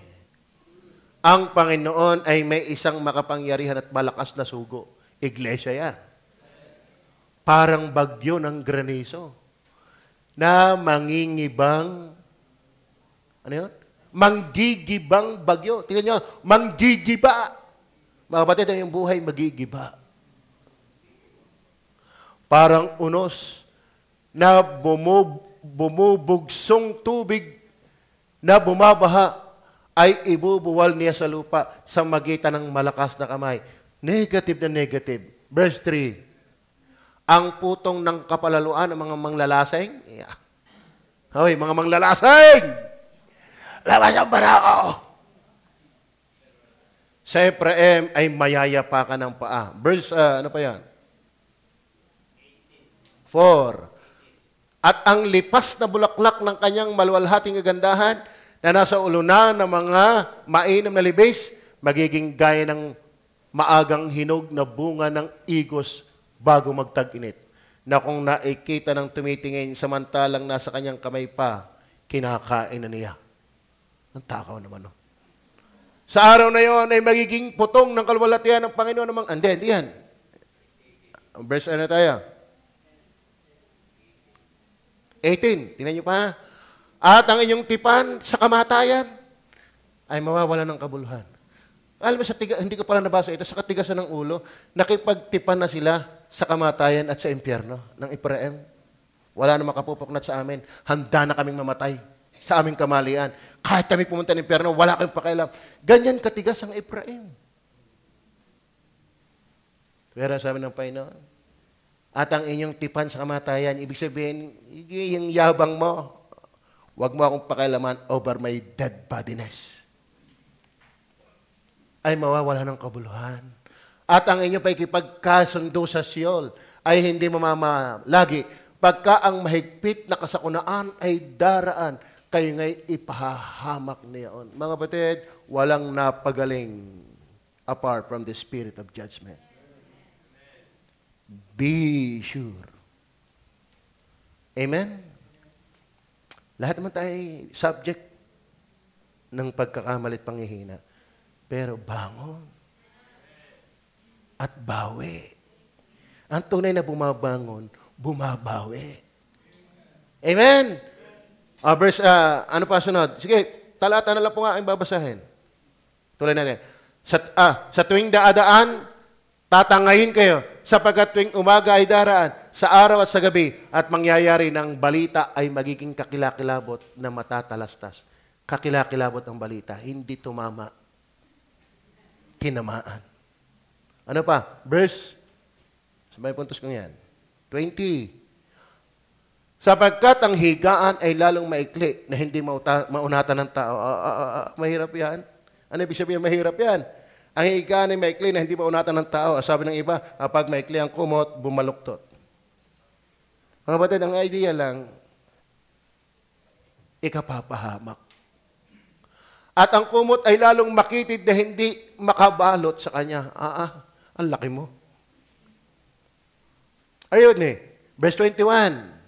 Ang Panginoon ay may isang makapangyarihan at malakas na sugo. Iglesia yan. Parang bagyo ng granizo na mangingibang, ano yun? Manggigibang bagyo. Tingnan nyo, manggigiba. Mga kapatid, yung buhay magigiba. Parang unos na bumubugsong tubig na bumabaha ay ibubuwal niya sa lupa sa magitan ng malakas na kamay. Negative na negative. Verse 3. Ang putong ng kapalaluan ng mga manglalasing. Yeah. Hoy, mga manglalasing! Labas ang barako! Sa Ephraim ay mayayapa ka ng paa. Verse, ano pa yan? 4. At ang lipas na bulaklak ng kanyang maluwalhating kagandahan na nasa ulo na ng mga mainam na libis, magiging gaya ng maagang hinog na bunga ng igos bago magtag-init, na kung nakikita ng tumitingin samantalang nasa kanyang kamay pa, kinakain na niya. Ang takaw naman, no? Sa araw na yon ay magiging putong ng kalwalatian ng Panginoon namang, hindi yan. Verse ano tayo? 18. Tingnan nyo pa. At ang inyong tipan sa kamatayan ay mawawala ng kabuluhan. Alam mo, hindi ko pala nabasa ito, sa katigasan ng ulo, nakipagtipan na sila sa kamatayan at sa impyerno ng Ephraim. Wala na makapupuknat sa amin. Handa na kaming mamatay sa aming kamalian. Kahit kami pumunta ng impyerno, wala kaming pakialam. Ganyan katigas ang Ephraim. Pero sabi ng Panginoon, at ang inyong tipan sa kamatayan, ibig sabihin, yung yabang mo, huwag mo akong pakialaman over my dead bodiness. Ay mawawala ng kabuluhan. At ang inyong paikipagkasundo sa Siyol ay hindi mamamalagi. Pagka ang mahigpit na kasakunaan ay daraan, kayo nga'y ipahahamak niyon. Mga batid, walang napagaling apart from the spirit of judgment. Be sure. Amen? Lahat naman tayo subject ng pagkakamalit panghihina. Pero bangon at bawi. Ang tunay na bumabangon, bumabawi. Amen? Verse, ano pa sunod? Sige, talata na lang po nga ang babasahin. Tuloy natin. Sa tuwing daadaan Tatangayin kayo sapagkat tuwing umaga ay daraan sa araw at sa gabi at mangyayari ng balita ay magiging kakilakilabot na matatalastas. Kakilakilabot ang balita, hindi tumama. Tinamaan. Ano pa? Verse, sabay puntos kong yan. 20. Sapagkat ang higaan ay lalong maikli na hindi maunatan ng tao. Mahirap yan. Ano ibig sabihin mahirap yan? Ang higaan ay maikli na hindi maunatan ng tao. Sabi ng iba, kapag maikli ang kumot, bumaluktot. Mga batid, ang idea lang, ikapapahamak. At ang kumot ay lalong makitid na hindi makabalot sa kanya. Ang laki mo. Ayun verse 21.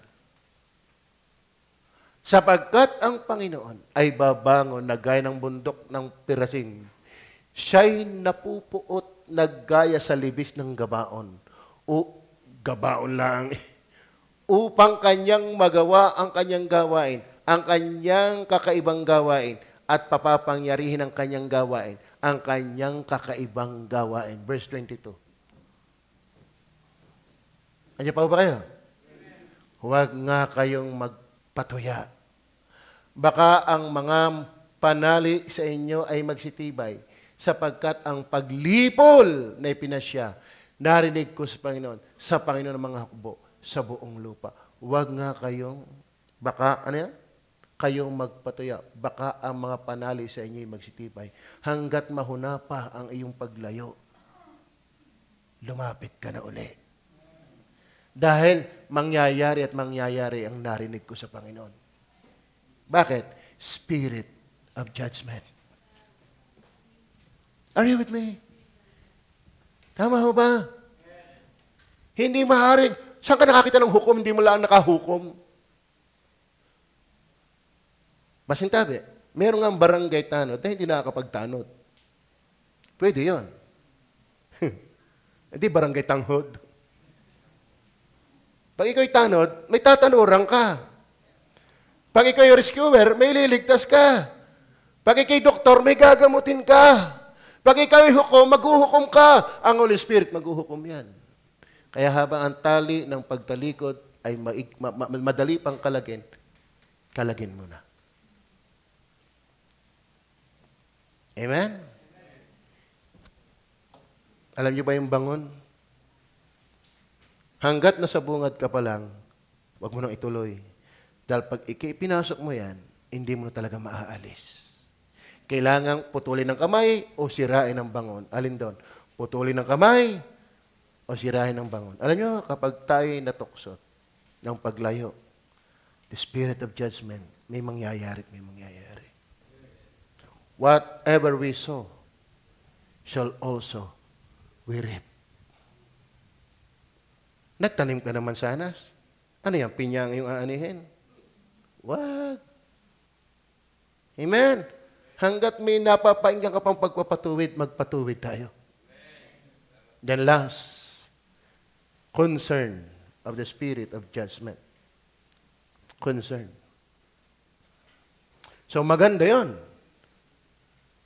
Sapagkat ang Panginoon ay babangon na gaya ng bundok ng Pirasim, siya'y napupuot na gaya sa libis ng gabaon. Gabaon lang. Upang kanyang magawa ang kanyang gawain, ang kanyang kakaibang gawain, at papapangyarihin ang kanyang gawain, ang kanyang kakaibang gawain. Verse 22. Andiyan pa ba kayo? Huwag nga kayong magpatuya. Baka ang mga panali sa inyo ay magsitibay, sapagkat ang paglipol na ipinasya, narinig ko sa Panginoon ng mga hukbo, sa buong lupa. Huwag nga kayong, kayong magpatuya. Baka ang mga panali sa inyo ay magsitibay, hanggat mahuna pa ang iyong paglayo. Lumapit ka na uli. Dahil mangyayari at mangyayari ang narinig ko sa Panginoon. Bakit? Spirit of judgment. Are you with me? Tama ho ba? Hindi maaaring, saan ka nakakita ng hukom, hindi mo lang nakahukom? Masintabi, meron nga barangay tanod na hindi nakakapagtanod. Pwede yun. Hindi barangay tanghod. Pag ikaw'y tanod, may tatanuran ka. Pag ikaw'y rescuer, may liligtas ka. Pag ikaw'y doktor, may gagamutin ka. Pag ikaw'y hukom, maghuhukom ka. Ang Holy Spirit, maghuhukom yan. Kaya habang ang tali ng pagtalikod ay madali pang kalagin mo na. Amen? Alam niyo ba yung bangon? Hanggat nasa bungad ka pa lang, huwag mo nang ituloy. Dahil pag pinasok mo yan, hindi mo na talaga maaalis. Kailangang putulin ng kamay o sirain ng bangon. Alin doon? Putulin ng kamay o sirain ng bangon. Alam nyo, kapag tayo natuksot ng paglayo, the spirit of judgment, may mangyayari at may mangyayari. Whatever we sow, shall also we reap. Nagtanim ka naman sanas. Ano yan? Pinyang yung aanihin? Wag. Amen. Hanggat may napapainggan ka pang pagpapatuwid, magpatuwid tayo. Then last, concern of the spirit of judgment. Concern. So maganda yon.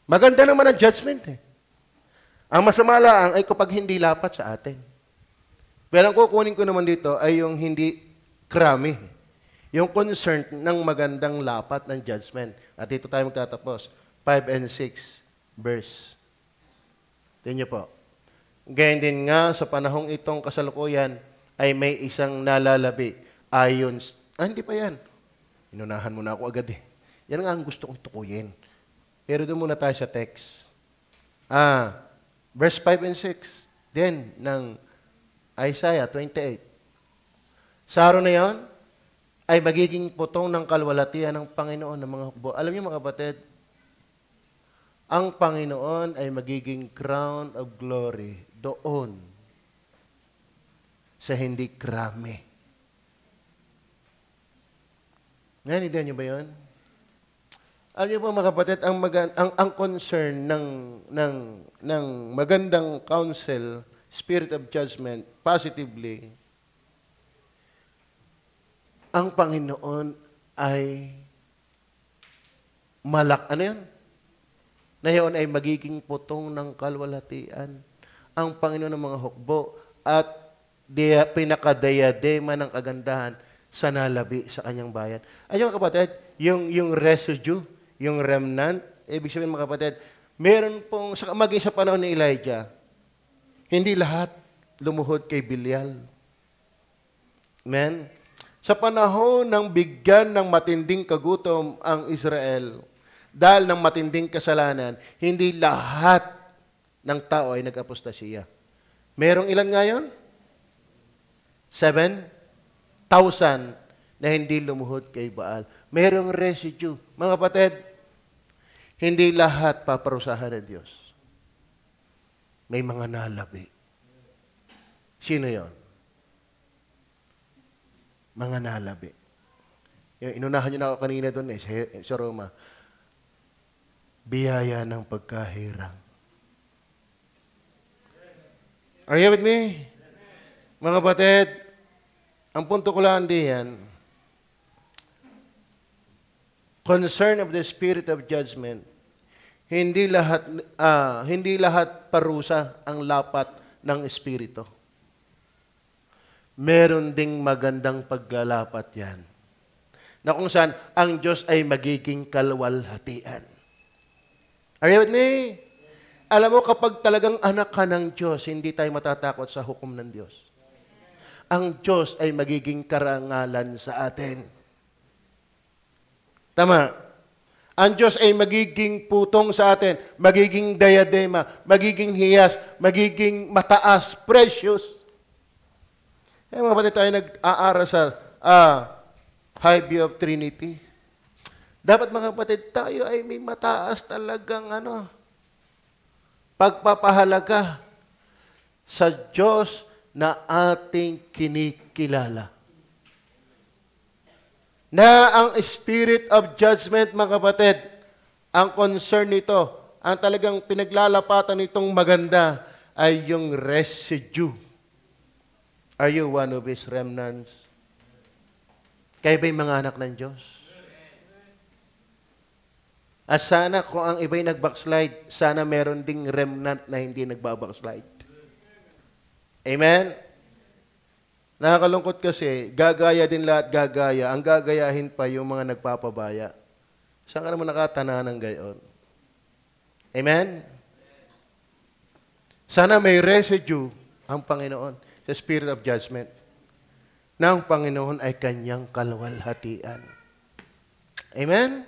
Maganda naman ang judgment Ang masama lang ay kapag hindi lapat sa atin. Pero ang kukunin ko naman dito ay yung hindi krami. Yung concern ng magandang lapat ng judgment. At dito tayo magtatapos. 5 and 6 verse. Tingnan niyo po. Gayon din nga sa panahong itong kasalukuyan ay may isang nalalabi. Ayon, hindi pa yan. Inunahan mo na ako agad Yan nga ang gusto kong tukuyin. Pero doon muna tayo sa text. Verse 5 and 6. Then, ng Isaiah 28. Sa araw na yon, ay magiging putong ng kalwalatian ng Panginoon ng mga hukbo. Alam niyo mga kapatid, ang Panginoon ay magiging crown of glory doon sa hindi krami. Ngayon, niyo ba yun? Alam niyo po mga kapatid, ang concern ng magandang counsel, spirit of judgment, positively, ang Panginoon ay na yun ay magiging putong ng kalwalatian. ang Panginoon ng mga hukbo at pinakadayadema ng kagandahan sa nalabi sa kanyang bayan. Ayun mga kapatid, yung residue, yung remnant, ibig sabihin mga kapatid, meron pong, maging sa panahon ni Elijah, hindi lahat lumuhod kay Belial. Amen? Sa panahon ng bigyan ng matinding kagutom ang Israel, dahil ng matinding kasalanan, hindi lahat ng tao ay nag-apostasiya. Merong ilan ngayon? 7,000 na hindi lumuhod kay Baal. Merong residue. Mga kapatid, hindi lahat paparusahan ng Diyos. May mga nalabi. Sino yon? Mga nalabi. Yung inunahan nyo na ako kanina doon sa Roma. Biyaya ng pagkahirang. Are you with me? Mga kapatid, ang punto ko lang diyan, concern of the spirit of judgment, hindi lahat parusa ang lapat ng espiritu. Meron ding magandang paglalapat yan. Na kung saan ang Diyos ay magiging kalwalhatian. Are you with me? Alam mo, kapag talagang anak ka ng Diyos, hindi tayo matatakot sa hukom ng Diyos. Ang Diyos ay magiging karangalan sa atin. Tama. Ang Diyos ay magiging putong sa atin, magiging diadema, magiging hiyas, magiging mataas, precious. Eh, mga kapatid, tayo nag-aaral sa High View of Trinity. Dapat mga kapatid, tayo ay may mataas talagang pagpapahalaga sa Diyos na ating kinikilala. Na ang spirit of judgment, mga kapatid, ang concern nito, ang talagang pinaglalapatan nitong maganda ay yung residue. Are you one of His remnants? Kayo ba'y mga anak ng Diyos? At sana kung ang iba'y nag-backslide, sana meron ding remnant na hindi nagbabackslide. Amen? Nakakalungkot kasi, gagaya din lahat gagaya. Ang gagayahin pa yung mga nagpapabaya. Saan ka naman nakatana ng gayon? Amen? Sana may residue ang Panginoon sa spirit of judgment na ang Panginoon ay kanyang kalwalhatian. Amen?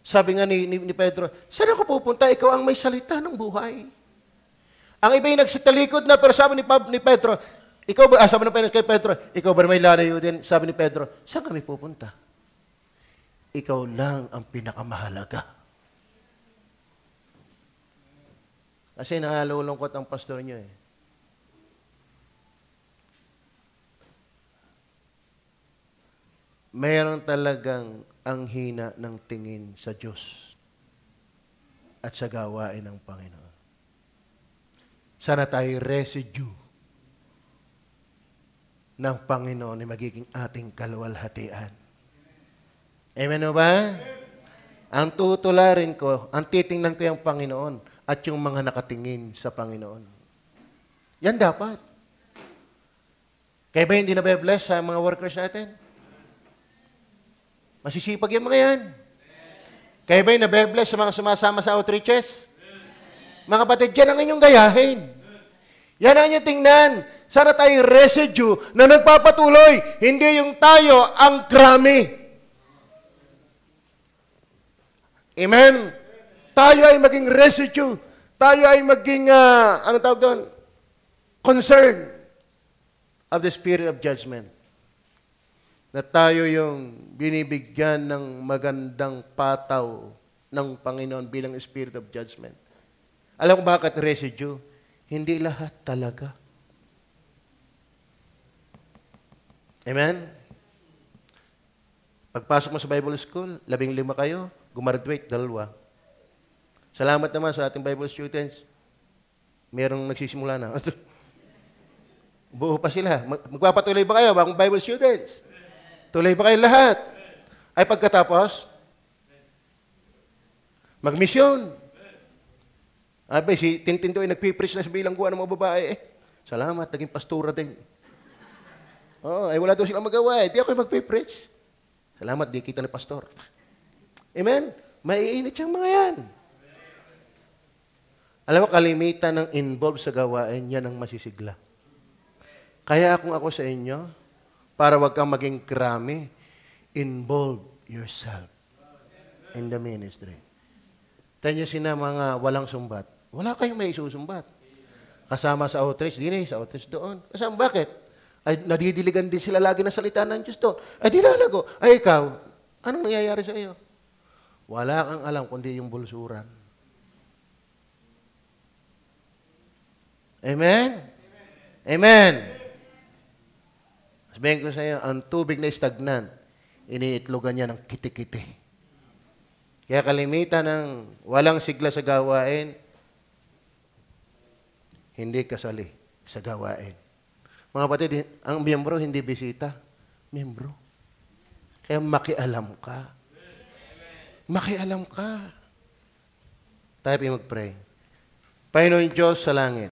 Sabi nga ni Pedro, saan ako pupunta? Ikaw ang may salita ng buhay. Ang iba'y nagsitalikod na, pero sabi ni Pedro, ikaw ba, sabi ng kay Pedro, ikaw ba may lalayo din? Sabi ni Pedro, saan kami pupunta? Ikaw lang ang pinakamahalaga. Kasi nalulungkot ang pastor niyo eh. Mayroon talagang ang hina ng tingin sa Diyos at sa gawain ng Panginoon. Sana tayo residue ng Panginoon ay magiging ating kalwalhatian. Amen o ba? Ang tutularin ko, ang titingnan ko yung Panginoon at yung mga nakatingin sa Panginoon. Yan dapat. Kaya ba hindi na-bless sa mga workers natin? Masisipag yung mga yan. Kaya ba'y nabe-bless sa mga sumasama sa outreaches? Mga kapatid, yan ang inyong gayahin. Yan ang inyong tingnan. Sana tayo residue na nagpapatuloy. Hindi yung tayo ang krami. Amen? Tayo ay maging residue. Tayo ay maging, ano tawag doon? Concern of the spirit of judgment. Na tayo yung binibigyan ng magandang pataw ng Panginoon bilang spirit of judgment. Alam mo bakit residue? Hindi lahat talaga. Amen? Pagpasok mo sa Bible School, 15 kayo, gumagraduate, 2. Salamat naman sa ating Bible students. Merong nagsisimula na. Buo pa sila. Magpapatuloy ba kayo bagong Bible students? Tuloy ba kayo lahat? Ay pagkatapos, magmisyon. Abay, si Tintin doon ay nagpipreach na sa bilangguan ng mga babae. Salamat, naging pastura din. Ay wala daw silang magawa. Di ako magpipreach. Salamat, di kita ni pastor. Amen? Maiinit siyang mga yan. Alam mo, kalimitan ng involved sa gawain, yan ang masisigla. Kaya kung ako sa inyo, para wag kang maging krami, involve yourself in the ministry. Tayo sina mga walang sumbat. Wala kayong may isusumbat. Kasama sa outreach, sa outreach doon. Kasama, bakit? Ay, nadidiligan din sila lagi ng salita ng Diyos doon. Ay, dilalago. Ay, ikaw, anong nangyayari sa iyo? Wala kang alam kundi yung bulsuran. Amen? Amen. Sabihin ko sa iyo, ang tubig na stagnant, iniitlogan niya ng kiti-kiti. Kaya kalimitan ng walang sigla sa gawain, hindi kasali sa gawain. Mga kapatid, ang miyembro hindi bisita. Miyembro. Kaya makialam ka. Makialam ka. Tayo mag-pray. Panginoon Diyos sa langit,